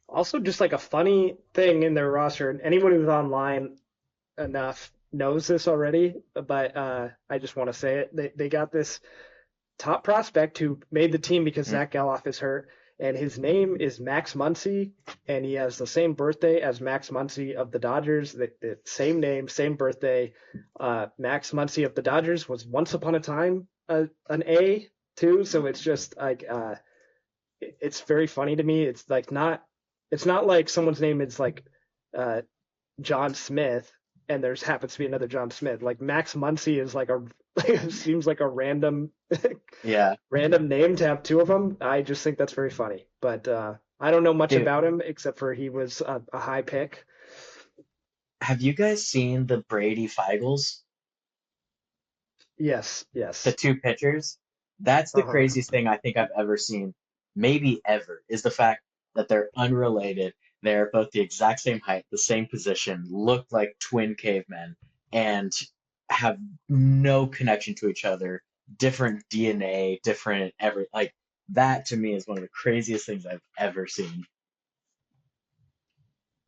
Also, just like a funny thing in their roster, and anyone who's online enough knows this already, but I just want to say it. They got this top prospect who made the team because Mm. Zach Geloff is hurt, and his name is Max Muncy, and he has the same birthday as Max Muncy of the Dodgers. The same name, same birthday. Max Muncy of the Dodgers was once upon a time an A too, so it's just like it's very funny to me. It's not like someone's name is like uh, John Smith and there's happens to be another John Smith. Like Max Muncy is like seems like a random Yeah, random name to have two of them. I just think that's very funny. But I don't know much dude, about him except for he was a high pick. have you guys seen the Brady Feigls? Yes, The yes. two pitchers? That's the Uh-huh. craziest thing I think I've ever seen, maybe ever, is the fact that they're unrelated. They're both the exact same height, the same position, look like twin cavemen, and have no connection to each other, different DNA, different like that to me is one of the craziest things I've ever seen.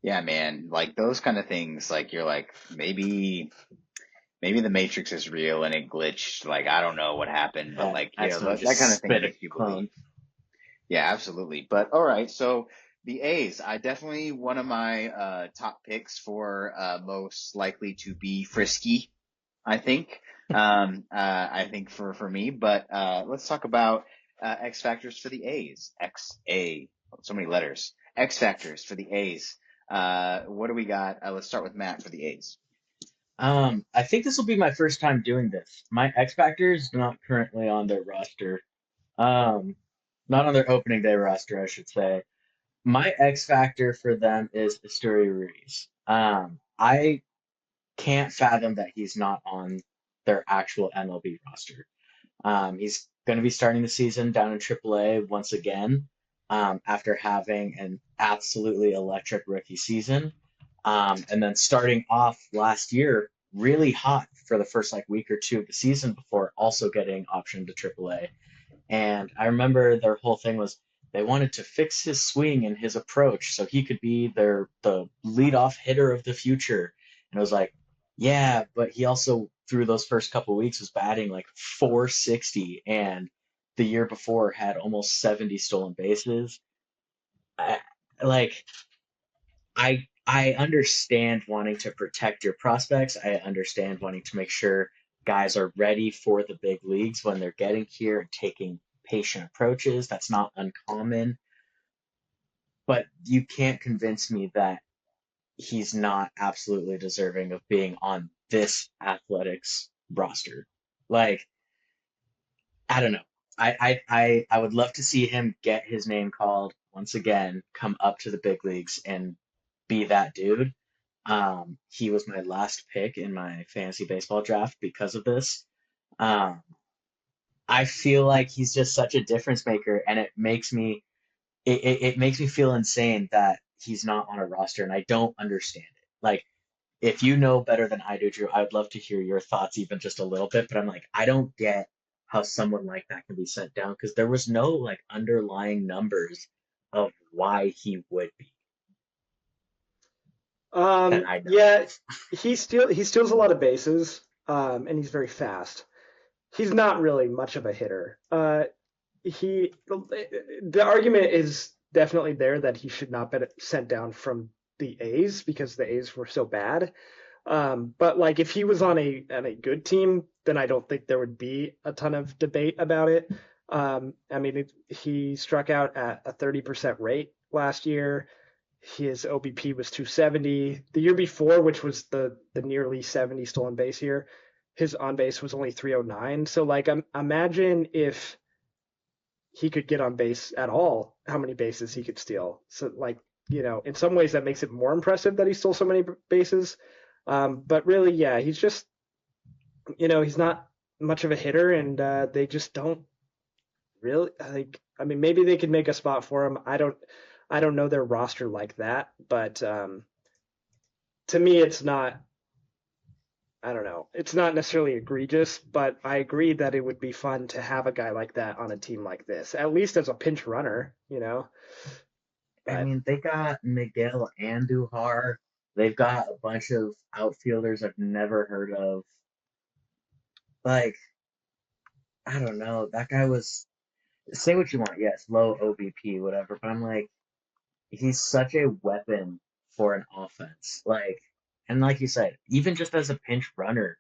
Yeah, man, like those kind of things, like you're like, maybe the Matrix is real and it glitched. Like, I don't know what happened, but And like, had someone that kind just of thing spit a makes you believe. clone. Yeah, absolutely. But all right, so the A's, I definitely one of my top picks for most likely to be frisky, I think. I think for me, but let's talk about X factors for the A's. So many letters. X factors for the A's. What do we got? Let's start with Matt for the A's. I think this will be my first time doing this. My X Factor is not currently on their roster. Um, Not on their opening day roster, I should say. My X factor for them is Asturi Ruiz. I can't fathom that he's not on their actual MLB roster. He's going to be starting the season down in AAA once again, after having an absolutely electric rookie season. And then starting off last year really hot for the first like week or two of the season before also getting optioned to AAA. And I remember their whole thing was they wanted to fix his swing and his approach so he could be the leadoff hitter of the future. And it was like, yeah, but he also through those first couple weeks was batting like 460 and the year before had almost 70 stolen bases. I, like I understand wanting to protect your prospects. I understand wanting to make sure guys are ready for the big leagues when they're getting here and taking patient approaches. That's not uncommon. But you can't convince me that he's not absolutely deserving of being on this athletics roster. Like, I don't know. I would love to see him get his name called once again, come up to the big leagues and be that dude. He was my last pick in my fantasy baseball draft because of this. Um, I feel like he's just such a difference maker, and it makes me feel insane that he's not on a roster, and I don't understand it. Like, if you know better than I do, Drew, I would love to hear your thoughts even just a little bit, but I'm like, I don't get how someone like that can be sent down because there was no like underlying numbers of why he would be that I know Yeah, of. he steals a lot of bases, and he's very fast. He's not really much of a hitter. The argument is definitely there that he should not be sent down from the A's because the A's were so bad. But like if he was on a good team, then I don't think there would be a ton of debate about it. I mean, he struck out at a 30% rate last year. His OBP was 270. The year before, which was the nearly 70 stolen base year, his on base was only 309. So like, imagine if he could get on base at all, how many bases he could steal. So like, in some ways that makes it more impressive that he stole so many bases. But really, yeah, he's just, he's not much of a hitter, and they just don't really like. I mean, maybe they could make a spot for him. I don't know their roster like that, but to me, it's not. I don't know. It's not necessarily egregious, but I agree that it would be fun to have a guy like that on a team like this, at least as a pinch runner. I But mean, they got Miguel Andujar. They've got a bunch of outfielders I've never heard of. Like, I don't know. That guy was, say what you want, yes, low OBP, whatever, but I'm like, he's such a weapon for an offense. Like, and like you said, even just as a pinch runner,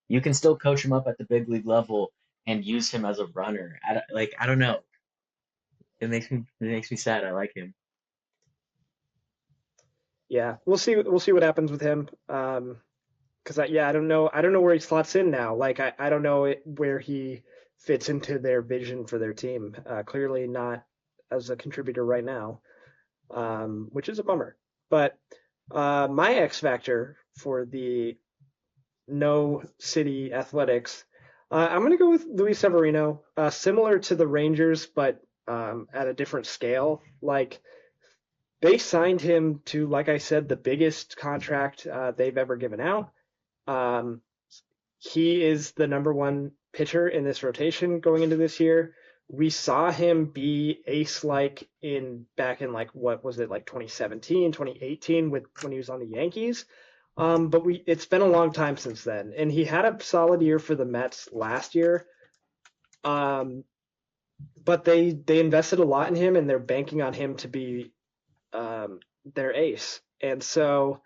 you can still coach him up at the big league level and use him as a runner. I don't know. It makes me sad. I like him. yeah, we'll see what happens with him. Because I don't know where he slots in now. Like I don't know where he fits into their vision for their team. Clearly not as a contributor right now, which is a bummer. But my X factor for the no city athletics, I'm going to go with Luis Severino, similar to the Rangers, but at a different scale. Like they signed him to, like I said, the biggest contract they've ever given out. Um, he is the number one pitcher in this rotation going into this year. We saw him be ace-like back in like what was it, like 2017, 2018 with when he was on the Yankees. But it's been a long time since then, and he had a solid year for the Mets last year. Um, but they invested a lot in him, and they're banking on him to be their ace. And so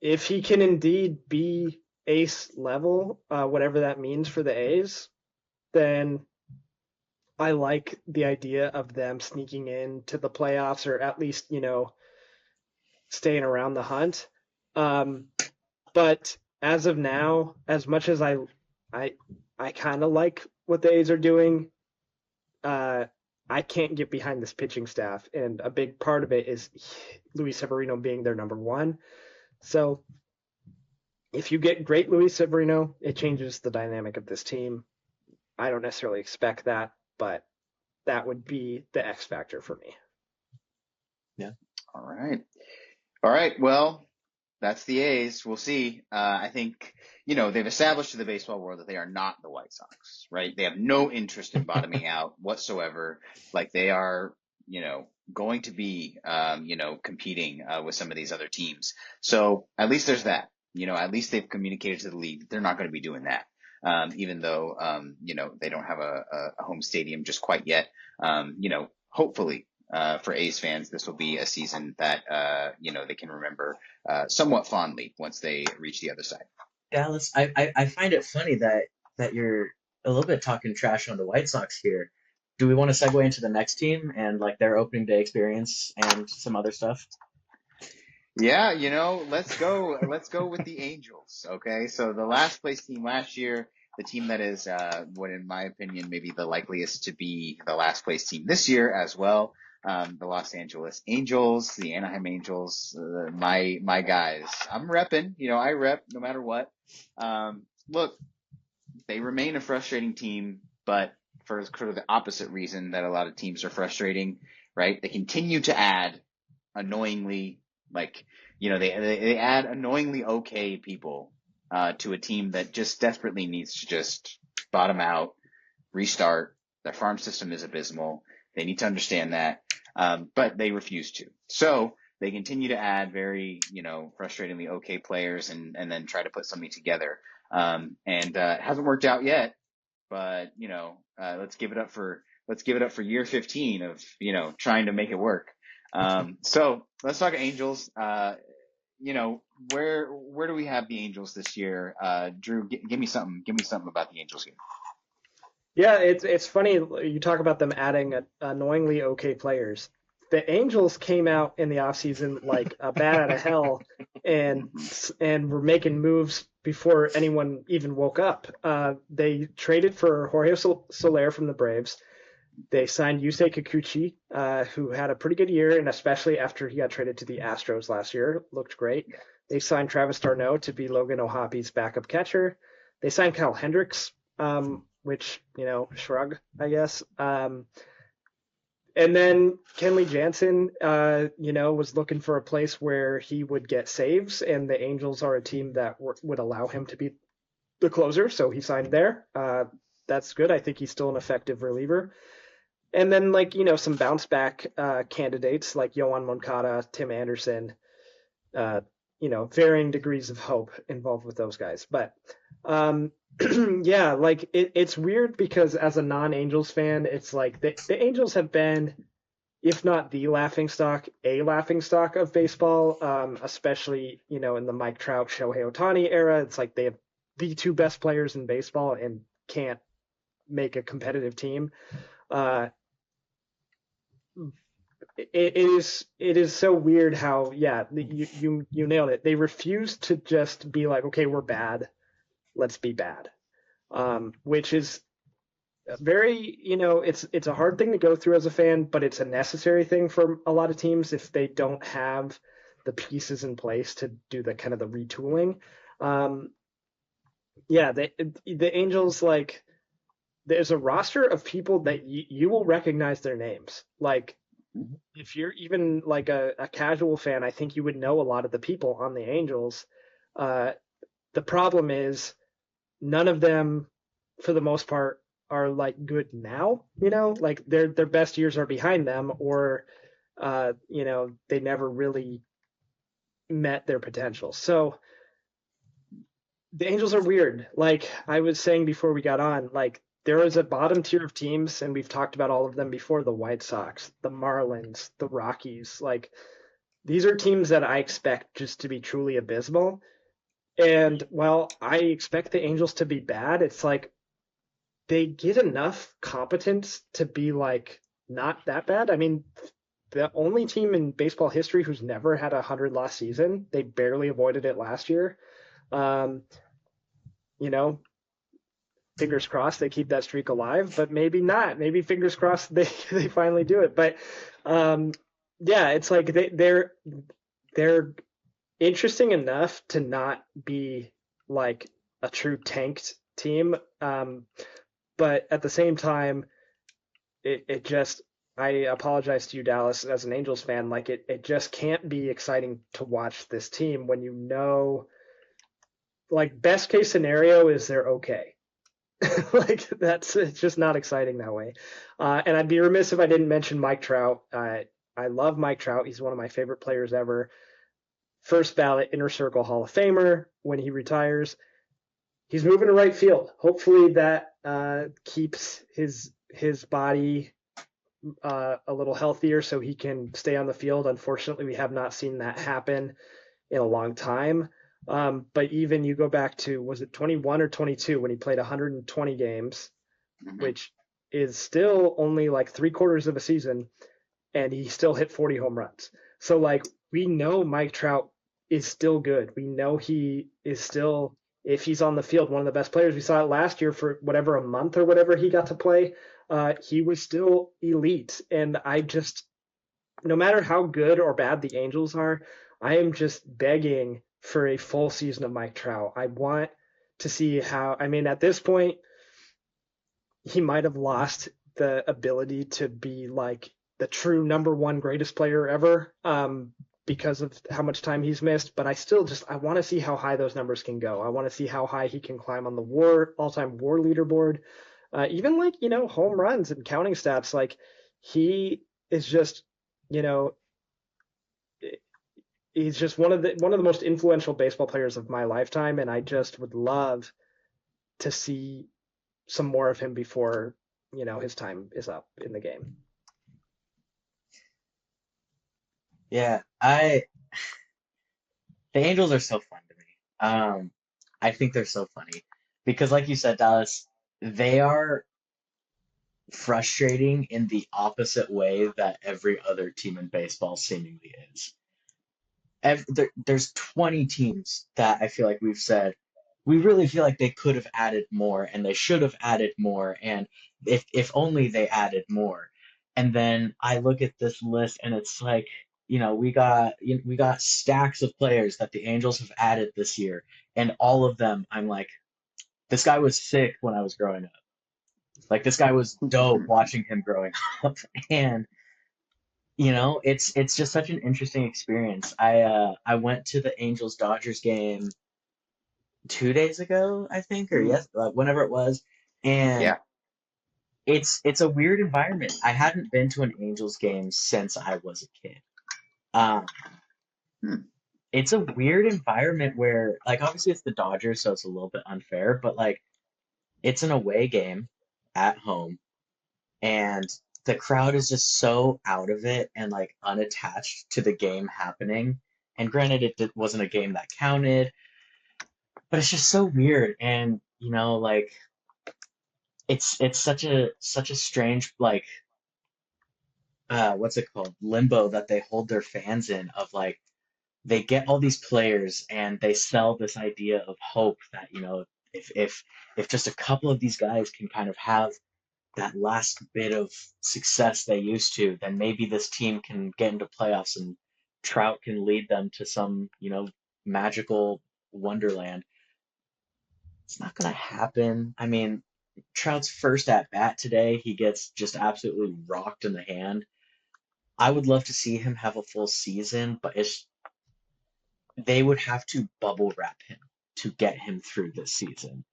if he can indeed be ace level, whatever that means for the A's, then I like the idea of them sneaking into the playoffs or at least, staying around the hunt. Um, but as of now, as much as I, I kind of like what the A's are doing, uh, I can't get behind this pitching staff, and a big part of it is Luis Severino being their number one. So if you get great Luis Severino, it changes the dynamic of this team. I don't necessarily expect that, but that would be the X factor for me. Yeah. All right. All right. Well, that's the A's. We'll see. I think, they've established to the baseball world that they are not the White Sox, right? They have no interest in bottoming out whatsoever. Like they are, going to be, competing with some of these other teams. So at least there's that. At least they've communicated to the league that they're not going to be doing that. Even though, they don't have a home stadium just quite yet. Hopefully, for A's fans, this will be a season that, they can remember somewhat fondly once they reach the other side. Dallas, I find it funny that you're a little bit talking trash on the White Sox here. Do we want to segue into the next team and like their opening day experience and some other stuff? Yeah, let's go with the Angels. Okay, so the last place team last year, the team that is, what in my opinion, maybe the likeliest to be the last place team this year as well. The Los Angeles Angels, the Anaheim Angels, my guys. I'm repping, I rep no matter what. Look, they remain a frustrating team, but for sort of the opposite reason that a lot of teams are frustrating, right? They continue to add annoyingly, they add annoyingly okay people to a team that just desperately needs to just bottom out, restart. Their farm system is abysmal. They need to understand that, but they refuse to. So they continue to add very, frustratingly okay players and then try to put something together. It hasn't worked out yet, but let's give it up for year 15 of trying to make it work. So let's talk Angels. Where do we have the Angels this year? Drew, give me something about the Angels here. Yeah, it's funny you talk about them adding annoyingly okay players. The Angels came out in the offseason like a bat out of hell and were making moves before anyone even woke up. They traded for Jorge Soler from the Braves. They signed Yusei Kikuchi, who had a pretty good year, and especially after he got traded to the Astros last year, looked great. They signed Travis d'Arnaud to be Logan O'Hoppy's backup catcher. They signed Kyle Hendricks, which, shrug, I guess. And then Kenley Jansen, was looking for a place where he would get saves, and the Angels are a team that would allow him to be the closer, so he signed there. That's good. I think he's still an effective reliever. And then, some bounce back candidates like Yohan Moncada, Tim Anderson, varying degrees of hope involved with those guys. But yeah, it's weird because as a non-Angels fan, it's like the Angels have been, if not the laughingstock, a laughingstock of baseball, especially, in the Mike Trout, Shohei Ohtani era. It's like they have the two best players in baseball and can't make a competitive team. It is so weird how, you nailed it. They refuse to just be like, okay, we're bad, let's be bad, which is very, it's a hard thing to go through as a fan, but it's a necessary thing for a lot of teams if they don't have the pieces in place to do the kind of the retooling. The Angels, there's a roster of people that you will recognize their names. If you're even a casual fan, I think you would know a lot of the people on the Angels. The problem is none of them, for the most part, are good now. Their best years are behind them, or they never really met their potential. So the Angels are weird. Like I was saying before we got on, there is a bottom tier of teams, and we've talked about all of them before: the White Sox, the Marlins, the Rockies. These are teams that I expect just to be truly abysmal. And while I expect the Angels to be bad, it's they get enough competence to be not that bad. I mean, the only team in baseball history who's never had a 100-loss season, they barely avoided it last year. Fingers crossed they keep that streak alive, but maybe not. Maybe fingers crossed they finally do it. But it's they're interesting enough to not be a true tanked team. But at the same time, it just, I apologize to you, Dallas, as an Angels fan. It just can't be exciting to watch this team when best case scenario is they're okay. It's just not exciting that way. And I'd be remiss if I didn't mention Mike Trout. I love Mike Trout. He's one of my favorite players ever. First ballot Inner Circle Hall of Famer when he retires. He's moving to right field. Hopefully that keeps his body a little healthier so he can stay on the field. Unfortunately, we have not seen that happen in a long time. But even you go back to, was it 21 or 22 when he played 120 games, which is still only 3/4 of a season, and he still hit 40 home runs. So we know Mike Trout is still good. We know he is still if he's on the field, one of the best players. We saw it last year for whatever, a month or whatever he got to play. He was still elite. And no matter how good or bad the Angels are, I am just begging for a full season of Mike Trout. I want to see how, I mean, at this point, he might have lost the ability to be like the true number one greatest player ever, because of how much time he's missed. But I want to see how high those numbers can go. I want to see how high he can climb on the all-time WAR leaderboard. Even like, home runs and counting stats. Like, he is just, you know, he's just one of the most influential baseball players of my lifetime, and I just would love to see some more of him before his time is up in the game. Yeah, the Angels are so fun to me. I think they're so funny because, like you said, Dallas, they are frustrating in the opposite way that every other team in baseball seemingly is. There's 20 teams that I feel like we've said we really feel like they could have added more and they should have added more, and if only they added more. And then I look at this list and it's like, we got stacks of players that the Angels have added this year, and all of them I'm like, this guy was sick when I was growing up. Like, this guy was dope watching him growing up. And it's just such an interesting experience. I went to the Angels Dodgers game 2 days ago, I think, or yes, whenever it was, and Yeah. it's a weird environment. I hadn't been to an Angels game since I was a kid. Um, Hmm. it's a weird environment where, like, obviously it's the Dodgers, so it's a little bit unfair, but like, it's an away game at home, and the crowd is just so out of it and like unattached to the game happening. And granted, wasn't a game that counted, but it's just so weird. And like, it's such a strange, like, what's it called, limbo that they hold their fans in, of like, they get all these players and they sell this idea of hope that, if just a couple of these guys can kind of have that last bit of success they used to, then maybe this team can get into playoffs and Trout can lead them to some, magical wonderland. It's not going to happen. I mean, Trout's first at bat today, he gets just absolutely rocked in the hand. I would love to see him have a full season, but they would have to bubble wrap him to get him through this season.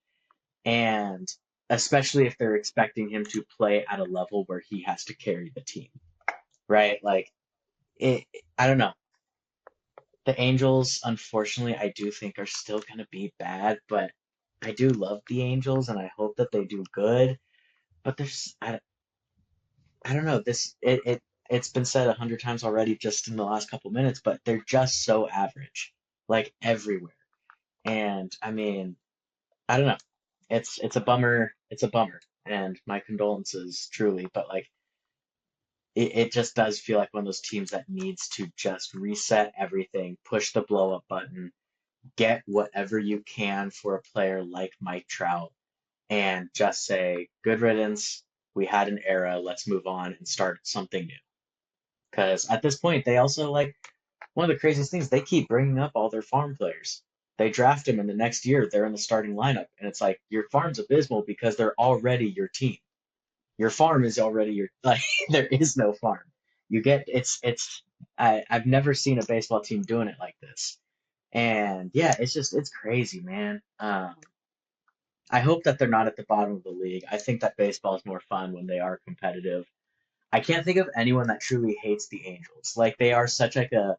And especially if they're expecting him to play at a level where he has to carry the team, right? Like, I don't know. The Angels, unfortunately, I do think are still going to be bad, but I do love the Angels and I hope that they do good. But I don't know. It's been said 100 times already just in the last couple minutes, but they're just so average, like, everywhere. And I mean, I don't know. It's a bummer. It's a bummer, and my condolences, truly. But like, it just does feel like one of those teams that needs to just reset everything, push the blow up button, get whatever you can for a player like Mike Trout, and just say, good riddance. We had an era. Let's move on and start something new. Because at this point, they also, like, one of the craziest things, they keep bringing up all their farm players. They draft them, and the next year they're in the starting lineup, and it's like, your farm's abysmal because they're already your team. Your farm is already your, like, there is no farm. I've never seen a baseball team doing it like this. And yeah, it's crazy, man. I hope that they're not at the bottom of the league. I think that baseball is more fun when they are competitive. I can't think of anyone that truly hates the Angels. Like, they are such like a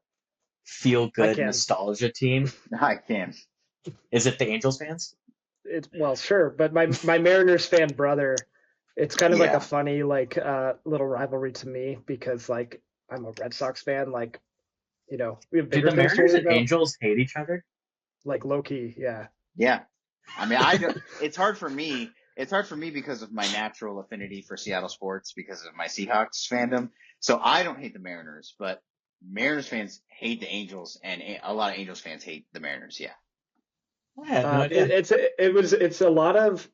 feel I good can. nostalgia team. I can. Is it the Angels fans? Well, sure, but my Mariners fan brother, it's kind of like a Yeah. funny, like, little rivalry to me, because like I'm a Red Sox fan. Like, we have Do bigger the things to Mariners worry and about. Angels hate each other? Like, low key, yeah. Yeah. I mean, I don't, it's hard for me. It's hard for me because of my natural affinity for Seattle sports because of my Seahawks fandom. So I don't hate the Mariners, but Mariners fans hate the Angels, and a lot of Angels fans hate the Mariners. Yeah. I have no idea. It's a lot of.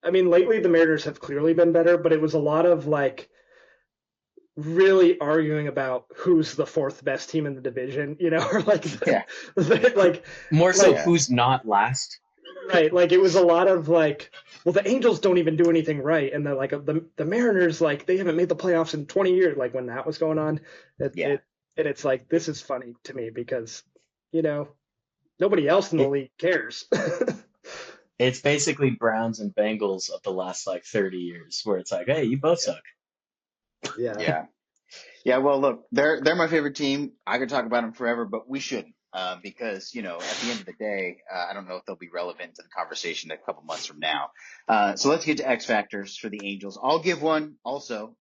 I mean, lately the Mariners have clearly been better, but it was a lot of like really arguing about who's the fourth best team in the division, or like Yeah, like More so, like yeah, who's not last? right, like it was a lot of like, well, the Angels don't even do anything right, and the Mariners, like, they haven't made the playoffs in 20 years, like when that was going on. yeah. And it's like, this is funny to me because you know nobody else in the It league cares. it's basically Browns and Bengals of the last like 30 years, where it's like, hey, you both Yeah. suck. Yeah. Yeah. Yeah, well, look, they're my favorite team. I could talk about them forever, but we shouldn't, because at the end of the day, I don't know if they'll be relevant to the conversation a couple months from now. So let's get to X factors for the Angels. I'll give one also,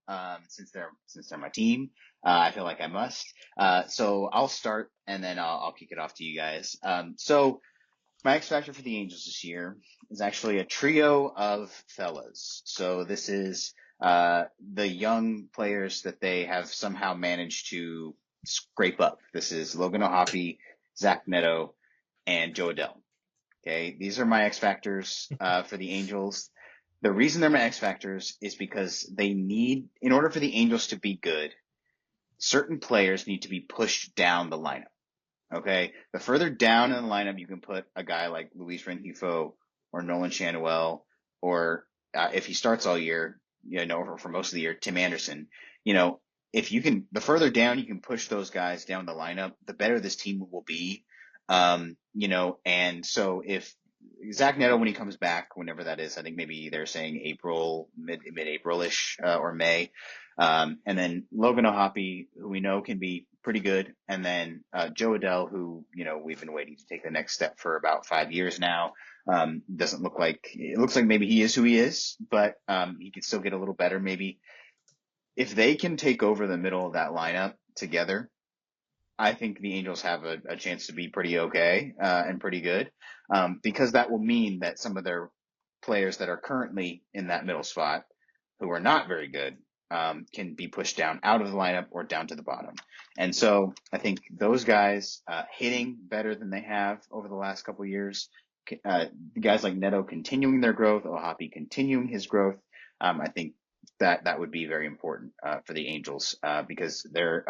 since they're my team. I feel like I must. So I'll start, and then I'll kick it off to you guys. So my X factor for the Angels this year is actually a trio of fellas. So this is the young players that they have somehow managed to scrape up. This is Logan O'Hoppe, Zach Neto, and Joe Adell. Okay, these are my X factors for the Angels. The reason they're my X factors is because in order for the Angels to be good, certain players need to be pushed down the lineup. Okay, the further down in the lineup you can put a guy like Luis Rengifo or Nolan Chanuel, or if he starts all year, or for most of the year, Tim Anderson. You know, if you can, the further down you can push those guys down the lineup, the better this team will be. And so if Zach Neto, when he comes back, whenever that is, I think maybe they're saying April, mid-April ish, or May. And then Logan O'Hoppe, who we know can be pretty good, and then Joe Adell, who we've been waiting to take the next step for about 5 years now. Doesn't look like it looks like maybe he is who he is, but he could still get a little better maybe. If they can take over the middle of that lineup together, I think the Angels have a chance to be pretty okay and pretty good, because that will mean that some of their players that are currently in that middle spot, who are not very good, can be pushed down out of the lineup or down to the bottom. And so I think those guys hitting better than they have over the last couple of years, guys like Neto continuing their growth, O'Hoppe continuing his growth, I think that would be very important for the Angels because their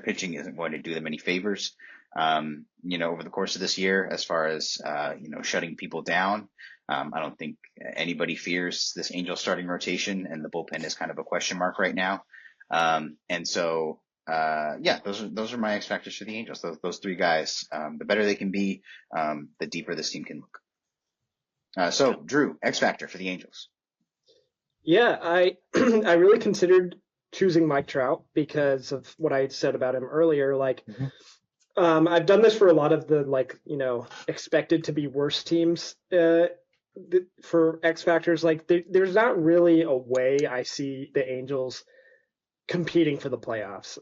pitching isn't going to do them any favors, over the course of this year, as far as, shutting people down. I don't think anybody fears this Angel starting rotation, and the bullpen is kind of a question mark right now. And so, yeah, those are my X factors for the Angels. Those three guys, the better they can be, the deeper this team can look. So Drew, X factor for the Angels. Yeah, I I really considered choosing Mike Trout because of what I had said about him earlier. Like, Hmm. I've done this for a lot of the expected to be worse teams for X factors. Like, there's not really a way I see the Angels competing for the playoffs.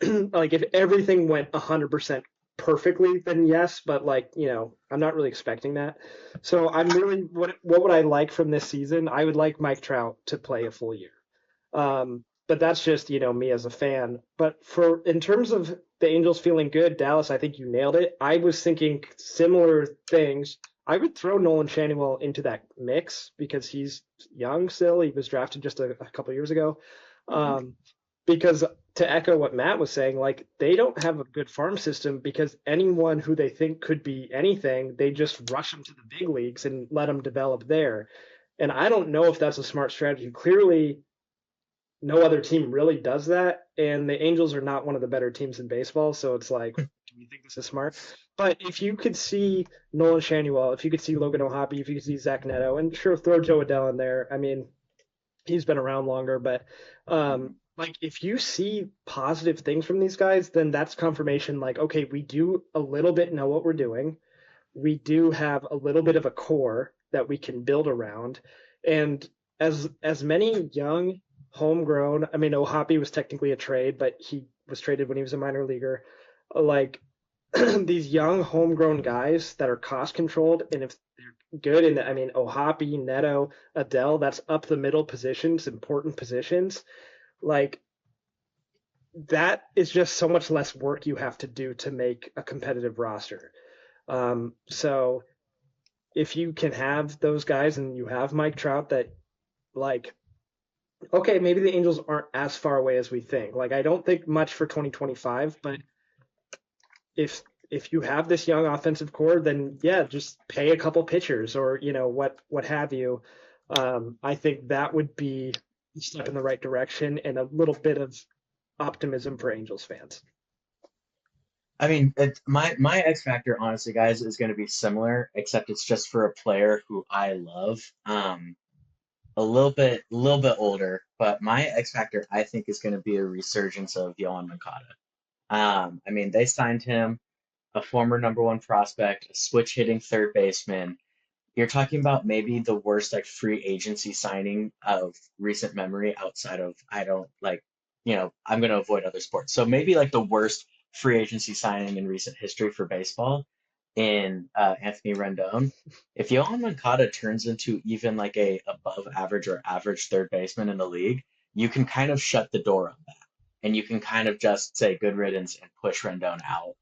Like if everything went 100% perfectly, then yes, but like, I'm not really expecting that. So I'm really what would I like from this season? I would like Mike Trout to play a full year. But that's just, me as a fan. But for in terms of the Angels feeling good, Dallas, I think you nailed it. I was thinking similar things. I would throw Nolan Chanuel into that mix because he's young still. He was drafted just a couple years ago. Mm-hmm. Because to echo what Matt was saying, like they don't have a good farm system because anyone who they think could be anything, they just rush them to the big leagues and let them develop there. And I don't know if that's a smart strategy. Clearly, no other team really does that, and the Angels are not one of the better teams in baseball. So it's like, do you think this is smart? But if you could see Nolan Chanuel, if you could see Logan O'Hoppe, if you could see Zach Neto, and sure, throw Joe Adell in there. I mean, he's been around longer, but like if you see positive things from these guys, then that's confirmation. Like, okay, we do a little bit know what we're doing. We do have a little bit of a core that we can build around, and as many young homegrown. I mean, O'Hoppe was technically a trade, but he was traded when he was a minor leaguer. Like these young homegrown guys that are cost controlled, and if they're good, and I mean O'Hoppe, Neto, Adele, that's up the middle positions, important positions. Like that is just so much less work you have to do to make a competitive roster. So if you can have those guys and you have Mike Trout that like, okay, maybe the Angels aren't as far away as we think. Like I don't think much for 2025, but if if you have this young offensive core, then yeah, just pay a couple pitchers or what have you. I think that would be a step in the right direction and a little bit of optimism for Angels fans. I mean, my X factor, honestly, guys, is going to be similar, except it's just for a player who I love. A little bit older, but my X factor, I think, is going to be a resurgence of Yohan Moncada. I mean, they signed him, a former number one prospect, a switch hitting third baseman. You're talking about maybe the worst like free agency signing of recent memory outside of I don't like, I'm going to avoid other sports. So maybe like the worst free agency signing in recent history for baseball in Anthony Rendon. If Yohan Moncada turns into even like a above average or average third baseman in the league, you can kind of shut the door on that. And you can kind of just say good riddance and push Rendon out.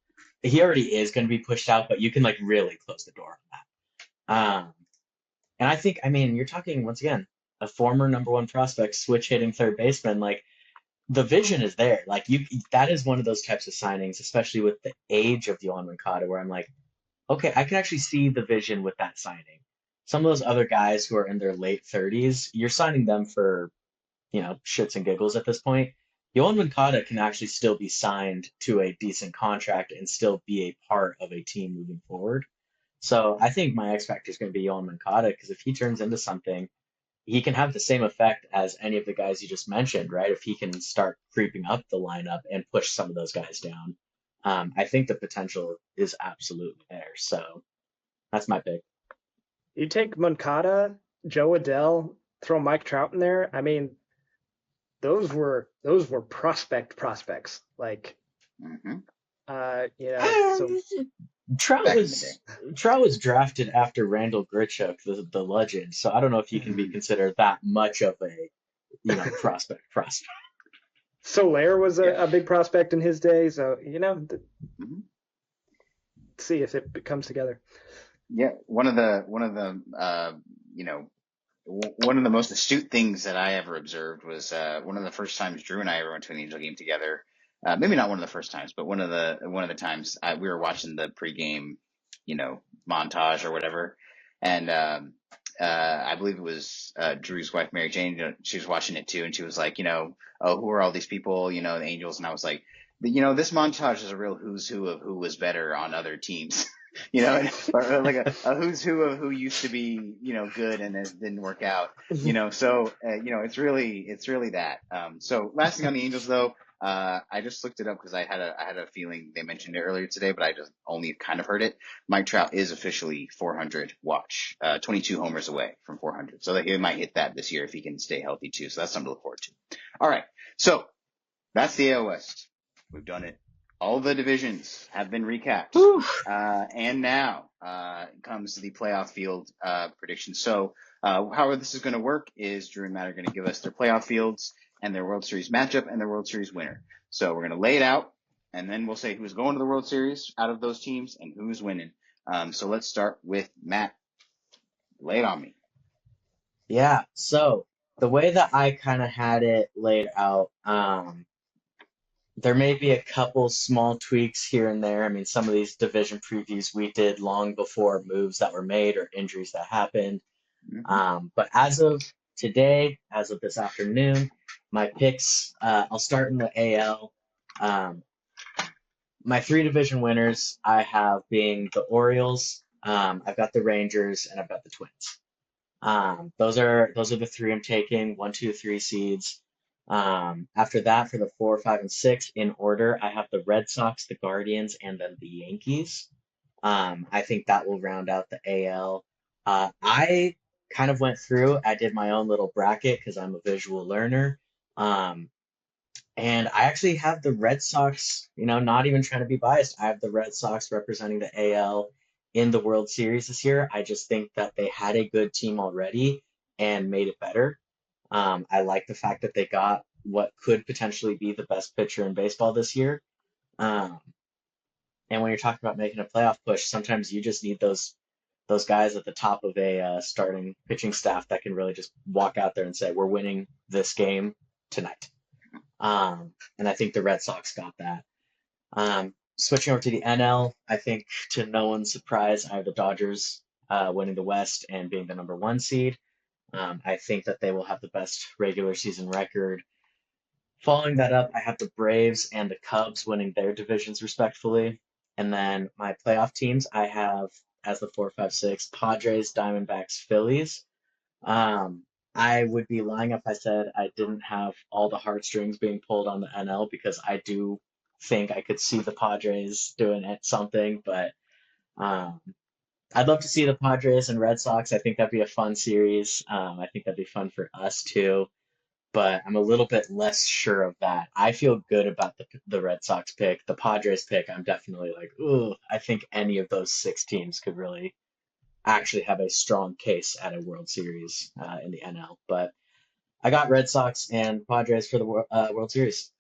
He already is going to be pushed out, but you can like really close the door on that. And I think, I mean, you're talking once again, a former number one prospect, switch hitting third baseman. Like the vision is there. Like that is one of those types of signings, especially with the age of Yohan Moncada, where I'm like, okay, I can actually see the vision with that signing. Some of those other guys who are in their late 30s, you're signing them for, shits and giggles at this point. Yohan Moncada can actually still be signed to a decent contract and still be a part of a team moving forward. So I think my X factor is going to be Yohan Moncada because if he turns into something, he can have the same effect as any of the guys you just mentioned, right? If he can start creeping up the lineup and push some of those guys down, I think the potential is absolutely there. So that's my pick. You take Moncada, Joe Adell, throw Mike Trout in there. I mean, those were prospects. Like, Mm-hmm. So Trout Back in the day. was Trout was drafted after Randall Grichuk, the legend. So I don't know if he can be considered that much of a prospect. Soler was Yeah. a big prospect in his day. So Mm-hmm. see if it comes together. Yeah. One of the one of the most astute things that I ever observed was one of the first times Drew and I ever went to an Angel game together. Maybe not one of the first times, but one of the times we were watching the pregame, montage or whatever, and I believe it was Drew's wife, Mary Jane. She was watching it too, and she was like, oh, who are all these people? The Angels, and I was like, this montage is a real who's who of who was better on other teams. Or like a who's who of who used to be, good and it didn't work out, so, it's really that. So last thing on the Angels though, I just looked it up because I had a feeling they mentioned it earlier today, but I just only kind of heard it. Mike Trout is officially 400 watch, 22 homers away from 400. So that he might hit that this year if he can stay healthy too. So that's something to look forward to. All right. So that's the AL West. We've done it. All the divisions have been recapped. And now comes the playoff field prediction. So how this is going to work is Drew and Matt are going to give us their playoff fields and their World Series matchup and their World Series winner. So we're going to lay it out, and then we'll say who's going to the World Series out of those teams and who's winning. So let's start with Matt. Lay it on me. Yeah. So the way that I kind of had it laid out, there may be a couple small tweaks here and there. I mean, some of these division previews we did long before moves that were made or injuries that happened. But as of today, as of this afternoon, my picks, I'll start in the AL. My three division winners I have being the Orioles, I've got the Rangers, and I've got the Twins. Those are the three I'm taking, 1, 2, 3 seeds. After that, for the 4, 5, and 6 in order, I have the Red Sox, the Guardians, and then the Yankees. I think that will round out the AL. I kind of went through, I did my own little bracket because I'm a visual learner. And I actually have the Red Sox, not even trying to be biased. I have the Red Sox representing the AL in the World Series this year. I just think that they had a good team already and made it better. I like the fact that they got what could potentially be the best pitcher in baseball this year. Um, and when you're talking about making a playoff push, sometimes you just need those guys at the top of a starting pitching staff that can really just walk out there and say, "We're winning this game tonight." And I think the Red Sox got that. Switching over to the NL, I think to no one's surprise, I have the Dodgers winning the West and being the number 1 seed. I think that they will have the best regular season record. Following that up, I have the Braves and the Cubs winning their divisions respectfully. And then my playoff teams, I have as the 4, 5, 6, Padres, Diamondbacks, Phillies. I would be lying if I said I didn't have all the heartstrings being pulled on the NL, because I do think I could see the Padres doing something, but um, I'd love to see the Padres and Red Sox. I think that'd be a fun series. I think that'd be fun for us too, but I'm a little bit less sure of that. I feel good about the Red Sox pick. The Padres pick, I'm definitely like, ooh, I think any of those 6 teams could really actually have a strong case at a World Series in the NL. But I got Red Sox and Padres for the World Series.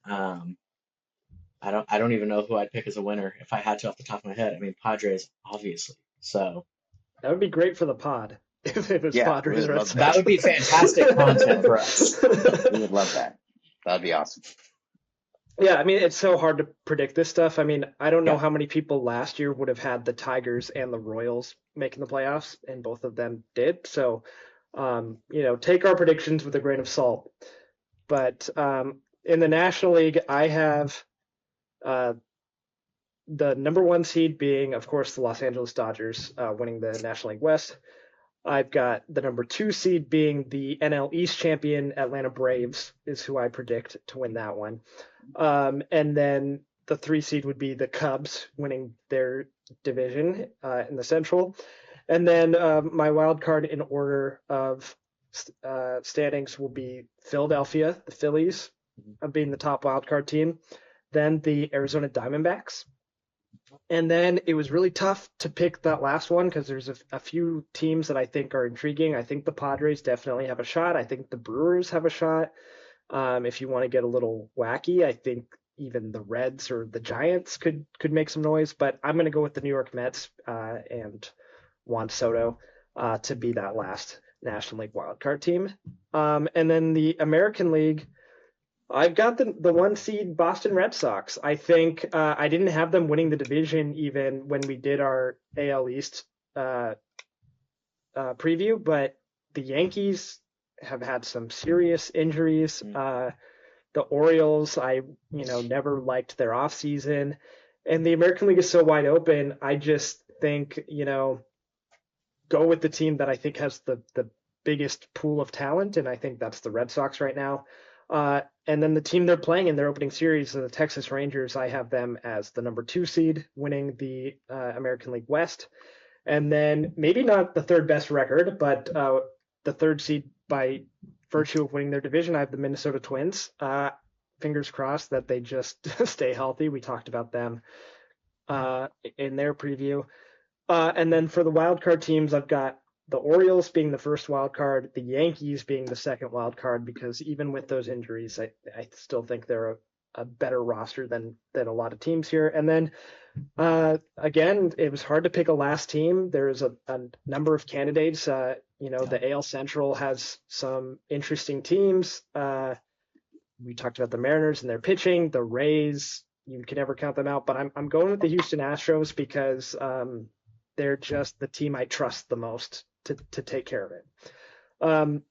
I don't even know who I'd pick as a winner if I had to off the top of my head. I mean, Padres, obviously. So That would be great for the pod if it was Yeah, Padres we would Red love Sox. that would be fantastic content for us. We would love that. That'd be awesome. Yeah, I mean, it's so hard to predict this stuff. I mean, I don't know Yeah. how many people last year would have had the Tigers and the Royals making the playoffs, and both of them did. So, take our predictions with a grain of salt. But in the National League, I have uh, the number 1 seed being, of course, the Los Angeles Dodgers winning the National League West. I've got the number 2 seed being the NL East champion Atlanta Braves is who I predict to win that one. And then the 3 seed would be the Cubs winning their division in the Central. And then my wild card in order of standings will be Philadelphia, the Phillies, being the top wild card team. Then the Arizona Diamondbacks. And then it was really tough to pick that last one because there's a few teams that I think are intriguing. I think the Padres definitely have a shot. I think the Brewers have a shot. If you want to get a little wacky, I think even the Reds or the Giants could make some noise. But I'm going to go with the New York Mets and Juan Soto to be that last National League wildcard team. And then the American League, I've got the 1 seed Boston Red Sox. I think I didn't have them winning the division even when we did our AL East preview, but the Yankees have had some serious injuries. The Orioles, I never liked their offseason, and the American League is so wide open. I just think go with the team that I think has the biggest pool of talent, and I think that's the Red Sox right now. And then the team they're playing in their opening series, the Texas Rangers, I have them as the number 2 seed, winning the American League West. And then maybe not the 3rd best record, but the 3rd seed by virtue of winning their division, I have the Minnesota Twins. Fingers crossed that they just stay healthy. We talked about them in their preview. And then for the wildcard teams, I've got the Orioles being the first wild card, the Yankees being the second wild card, because even with those injuries, I still think they're a better roster than a lot of teams here. And then again, it was hard to pick a last team. There's a number of candidates. The AL Central has some interesting teams. We talked about the Mariners and their pitching, the Rays. You can never count them out, but I'm going with the Houston Astros because they're just the team I trust the most to take care of it. And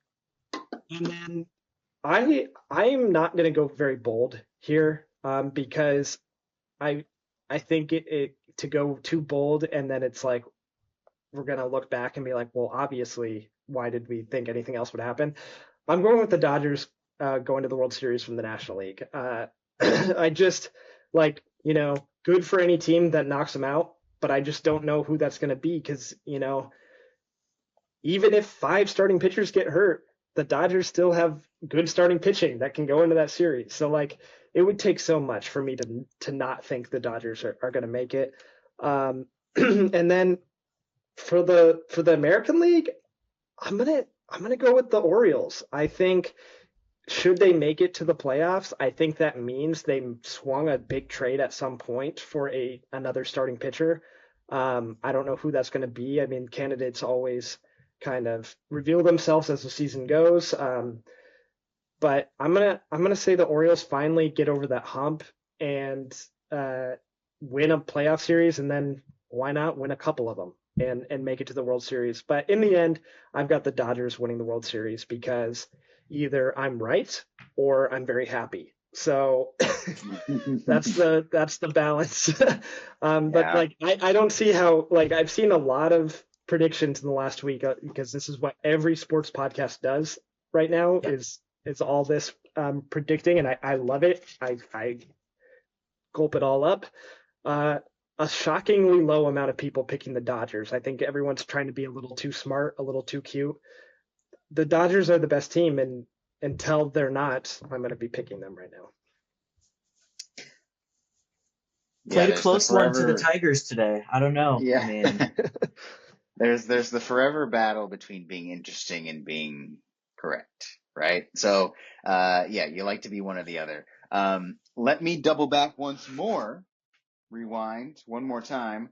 then I am not going to go very bold here because I think it to go too bold and then it's like we're going to look back and be like, well, obviously, why did we think anything else would happen? I'm going with the Dodgers going to the World Series from the National League. I just good for any team that knocks them out, but I just don't know who that's going to be because, even if 5 starting pitchers get hurt, the Dodgers still have good starting pitching that can go into that series. So it would take so much for me to not think the Dodgers are going to make it. And then for the American League, I'm gonna go with the Orioles. I think should they make it to the playoffs, I think that means they swung a big trade at some point for another starting pitcher. I don't know who that's going to be. I mean, candidates always kind of reveal themselves as the season goes. But I'm gonna say the Orioles finally get over that hump and uh, win a playoff series, and then why not win a couple of them and make it to the World Series. But in the end, I've got the Dodgers winning the World Series because either I'm right or I'm very happy. So that's the balance. But Yeah. like I don't see how, like, I've seen a lot of predictions in the last week because this is what every sports podcast does right now Yeah. is all this predicting, and I love it. I gulp it all up. Uh, a shockingly low amount of people picking the Dodgers. I think everyone's trying to be a little too smart, a little too cute. The Dodgers are the best team, and until they're not, I'm going to be picking them right now. Yeah, Played a there's the close one to the forever. Tigers today. I don't know. I Yeah. mean, There's the forever battle between being interesting and being correct, right? So, yeah, you like to be one or the other. Let me double back once more, rewind one more time.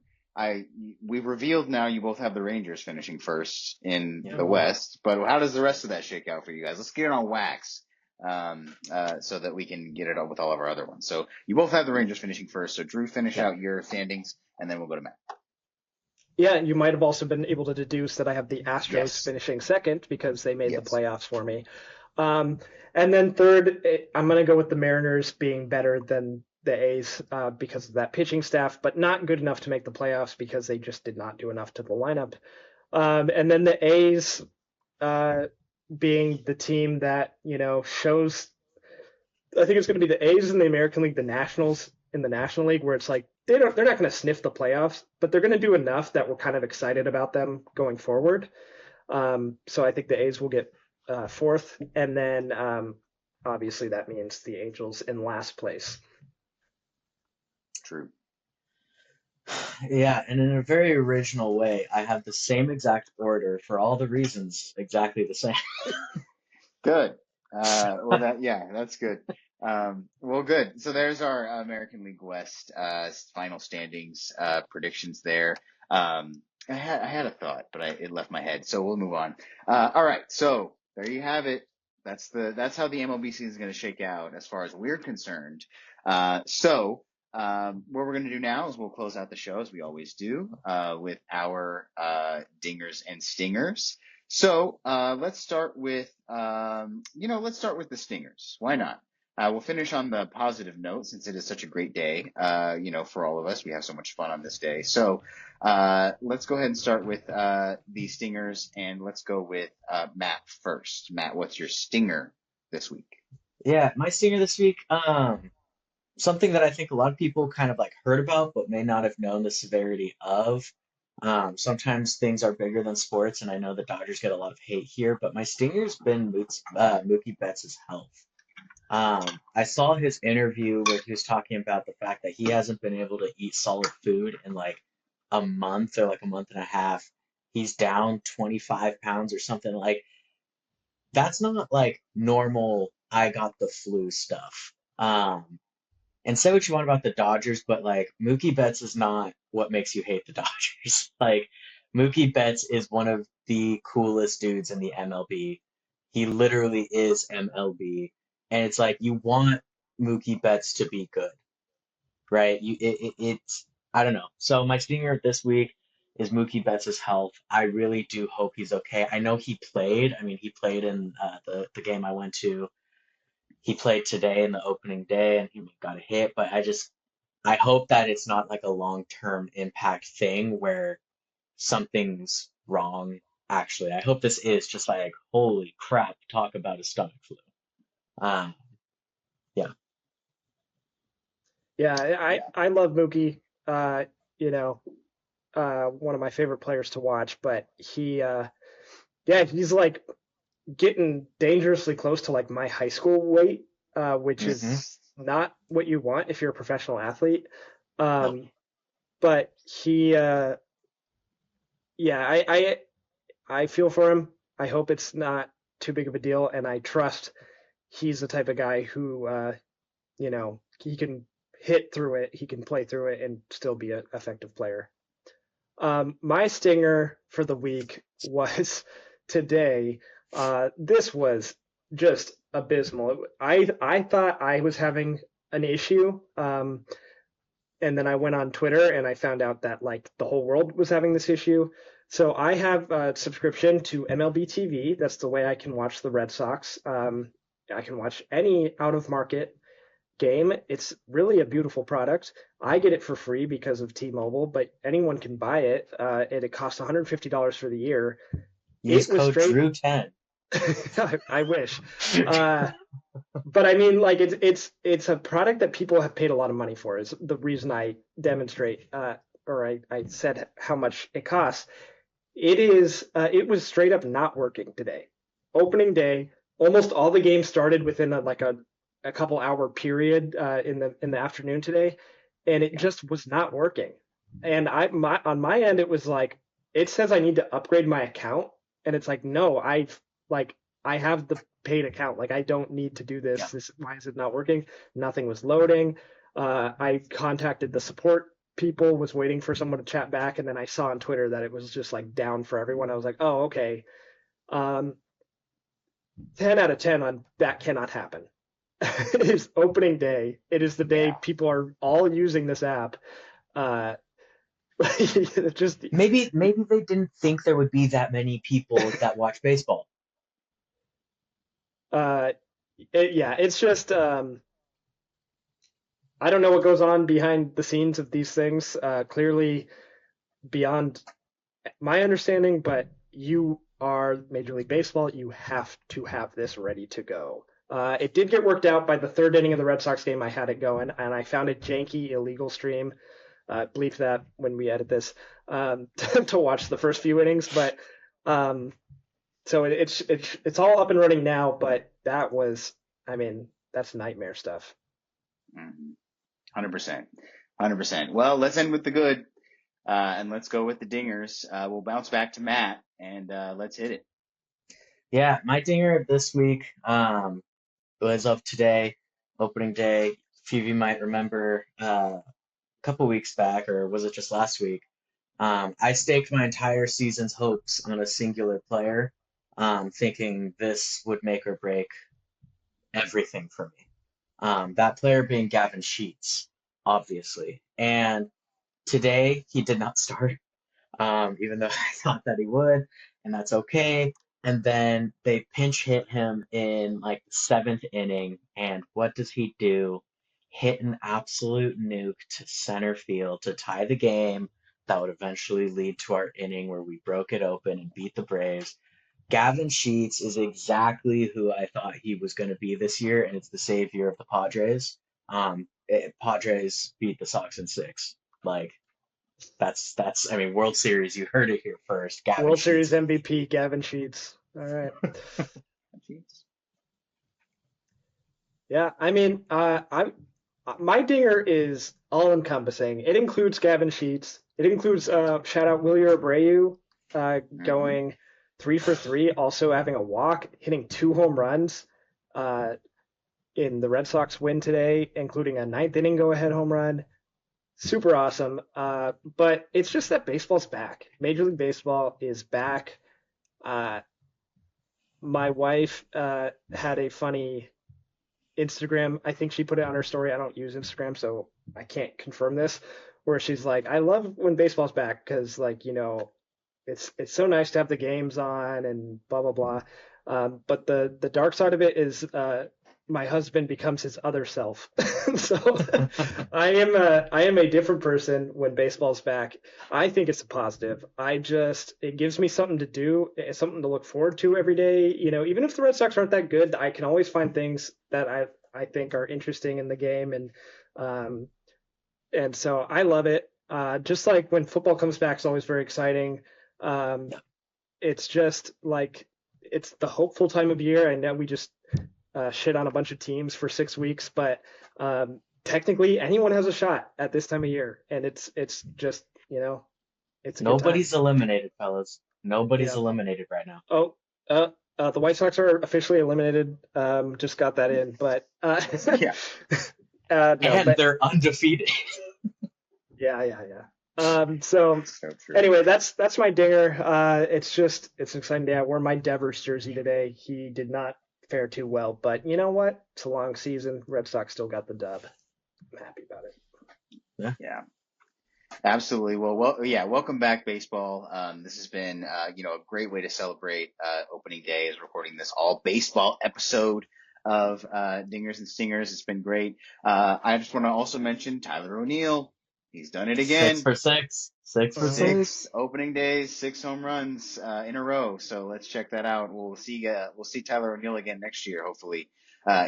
We've revealed now you both have the Rangers finishing first in yeah. the West, but how does the rest of that shake out for you guys? Let's get it on wax, so that we can get it up with all of our other ones. So you both have the Rangers finishing first. So Drew, finish Yeah. out your standings, and then we'll go to Matt. Yeah, you might have also been able to deduce that I have the Astros Yes. finishing second because they made the Yes. playoffs for me. Um, and then third, I'm going to go with the Mariners being better than the A's because of that pitching staff, but not good enough to make the playoffs because they just did not do enough to the lineup. And then the A's uh, being the team that, shows, I think it's going to be the A's in the American League, the Nationals in the National League, where it's like they're not going to sniff the playoffs, but they're going to do enough that we're kind of excited about them going forward. So I think the A's will get fourth, and then obviously that means the Angels in last place. True. Yeah, and in a very original way, I have the same exact order for all the reasons exactly the same. Good. Well, yeah, that's good. Well, good. So there's our American League West final standings predictions there. I had a thought, but it left my head, so we'll move on. All right, so there you have it. That's how the MLB season is going to shake out as far as we're concerned. What we're going to do now is we'll close out the show as we always do with our dingers and stingers. So let's start with let's start with the stingers. Why not? We'll finish on the positive note since it is such a great day. For all of us, we have so much fun on this day. So let's go ahead and start with the stingers, and let's go with Matt first. Matt, what's your stinger this week? Yeah, my stinger this week, something that I think a lot of people kind of like heard about but may not have known the severity of. Sometimes things are bigger than sports, and I know the Dodgers get a lot of hate here, but my stinger's been Mookie Betts' health. I saw his interview where he was talking about the fact that he hasn't been able to eat solid food in like a month or like a month and a half. He's down 25 pounds or something. Like, that's not like normal, I got the flu stuff. And say what you want about the Dodgers, but like Mookie Betts is not what makes you hate the Dodgers. Like, Mookie Betts is one of the coolest dudes in the MLB. He literally is MLB. And it's like you want Mookie Betts to be good, right? It's I don't know. So my stinger this week is Mookie Betts' health. I really do hope he's okay. I know he played. I mean, he played in the game I went to. He played today in the opening day, and he got a hit. But I hope that it's not like a long-term impact thing where something's wrong. Actually, I hope this is just like, holy crap, talk about a stomach flu. Um, yeah. Yeah, Yeah. I love Mookie. Uh, you know, one of my favorite players to watch, but yeah, he's like getting dangerously close to like my high school weight, which Mm-hmm. is not what you want if you're a professional athlete. No. But yeah, I feel for him. I hope it's not too big of a deal, and I trust he's the type of guy who, he can hit through it, he can play through it, and still be an effective player. My stinger for the week was today. This was just abysmal. I thought I was having an issue, and then I went on Twitter and I found out that like the whole world was having this issue. So I have a subscription to MLB TV. That's the way I can watch the Red Sox. I can watch any out of market game. It's really a beautiful product. I get it for free because of T-Mobile, but anyone can buy it. And it costs $150 for the year. Use code Drew10. I wish. But I mean, like it's a product that people have paid a lot of money for. Is the reason I demonstrate, or I said how much it costs. It was straight up not working today. Opening day, almost all the games started within a couple hour period in the afternoon today, and it just was not working. And on my end, it was like it says I need to upgrade my account, and it's like no, I have the paid account. Like I don't need to do this. Yeah. Why is it not working? Nothing was loading. I contacted the support people, was waiting for someone to chat back, and then I saw on Twitter that it was just like down for everyone. I was like, oh, okay. 10 out of 10 on that cannot happen. It is opening day. It is the day people are all using this app. Just maybe they didn't think there would be that many people that watch baseball. It's just I don't know what goes on behind the scenes of these things. Clearly beyond my understanding, but you are Major League Baseball. You have to have this ready to go. It did get worked out by the third inning of the Red Sox game. I had it going, and I found a janky illegal stream. Bleep that when we edit this to watch the first few innings. But so it's all up and running now. But that was, I mean, that's nightmare stuff. 100%. 100%. Well, let's end with the good, and let's go with the dingers. We'll bounce back to Matt, and let's hit it. Yeah, my dinger this week was of today, opening day. A few of you might remember a couple weeks back, or was it just last week? I staked my entire season's hopes on a singular player, thinking this would make or break everything for me. That player being Gavin Sheets, obviously. And today he did not start, even though I thought that he would, and that's okay. And then they pinch hit him in like the seventh inning, and what does he do? Hit an absolute nuke to center field to tie the game. That would eventually lead to our inning where we broke it open and beat the Braves. Gavin Sheets is exactly who I thought he was going to be this year, and it's the savior of the Padres. Padres beat the Sox in 6. Like, that's. I mean, World Series. You heard it here first. Gavin World Sheets. Series MVP Gavin Sheets. All right. Yeah, I mean, my dinger is all encompassing. It includes Gavin Sheets. It includes shout out Willie Abreu going 3 for 3, also having a walk, hitting 2 home runs in the Red Sox win today, including a 9th inning go-ahead home run. Super awesome. But it's just that baseball's back. Major League Baseball is back. My wife had a funny Instagram. I think she put it on her story. I don't use Instagram, so I can't confirm this. Where she's like, I love when baseball's back because, like, you know, it's so nice to have the games on and blah blah blah. But the dark side of it is my husband becomes his other self. So I am a different person when baseball's back. I think it's a positive. It gives me something to do, something to look forward to every day. You know, even if the Red Sox aren't that good, I can always find things that I think are interesting in the game, and so I love it. Just like when football comes back, it's always very exciting. It's just like it's the hopeful time of year. I know we just shit on a bunch of teams for 6 weeks, but technically anyone has a shot at this time of year, and it's just, you know, it's a Nobody's eliminated, fellas. Nobody's eliminated right now. The White Sox are officially eliminated. Just got that in, but Yeah. no, And but they're undefeated. yeah. So So true. anyway, that's my dinger. It's an exciting day. I wore my Devers jersey today. He did not fare too well, but you know what? It's a long season. Red Sox still got the dub. I'm happy about it. Yeah. Absolutely. Yeah. Welcome back, baseball. This has been, a great way to celebrate opening day. Is recording this all baseball episode of Dingers and Stingers. It's been great. I just want to also mention Tyler O'Neill. He's done it again. 6 for 6. 6 for 6. Opening days, 6 home runs in a row. So let's check that out. We'll see Tyler O'Neill again next year, hopefully.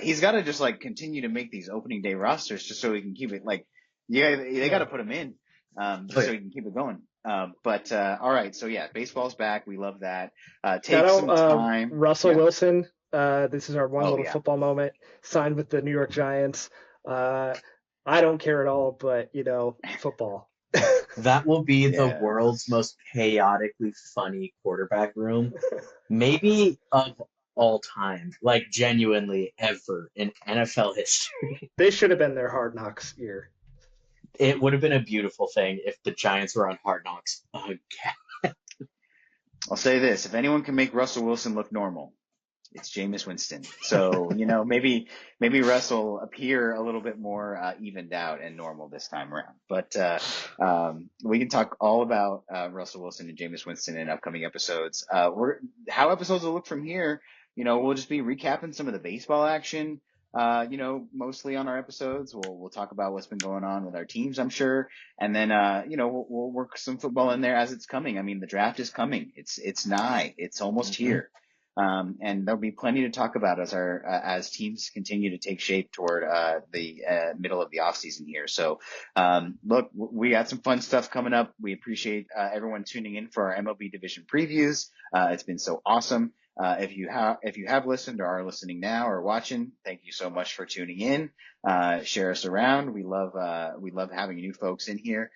He's got to just like continue to make these opening day rosters just so he can keep it like. Yeah, they got to put him in. Just so we can keep it going. But all right, so yeah, baseball's back. We love that. Take some time. Russell Wilson. This is our one little yeah. football moment. Signed with the New York Giants. I don't care at all, but football. That will be the world's most chaotically funny quarterback room, maybe of all time, like genuinely ever in NFL history. They should have been their Hard Knocks year. It would have been a beautiful thing if the Giants were on Hard Knocks again. I'll say this: if anyone can make Russell Wilson look normal, it's Jameis Winston. So maybe Russ will appear a little bit more evened out and normal this time around. But we can talk all about Russell Wilson and Jameis Winston in upcoming episodes. How episodes will look from here. We'll just be recapping some of the baseball action. Mostly on our episodes. We'll talk about what's been going on with our teams, I'm sure. And then, we'll work some football in there as it's coming. I mean, the draft is coming. It's nigh. It's almost here. And there'll be plenty to talk about as teams continue to take shape toward, the middle of the off season here. So, look, we got some fun stuff coming up. We appreciate, everyone tuning in for our MLB division previews. It's been so awesome. If you have listened or are listening now or watching, thank you so much for tuning in. Share us around. We love having new folks in here.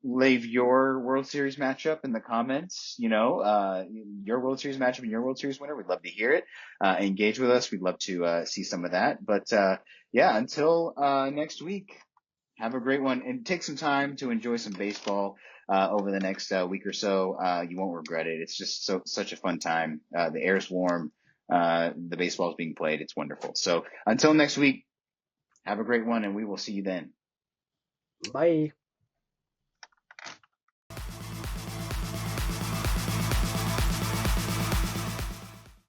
Leave your World Series matchup in the comments. Your World Series matchup and your World Series winner. We'd love to hear it. Engage with us. We'd love to see some of that. But until next week, have a great one and take some time to enjoy some baseball over the next week or so. You won't regret it. It's just such a fun time. The air's warm. The baseball is being played. It's wonderful. So until next week, have a great one, and we will see you then. Bye.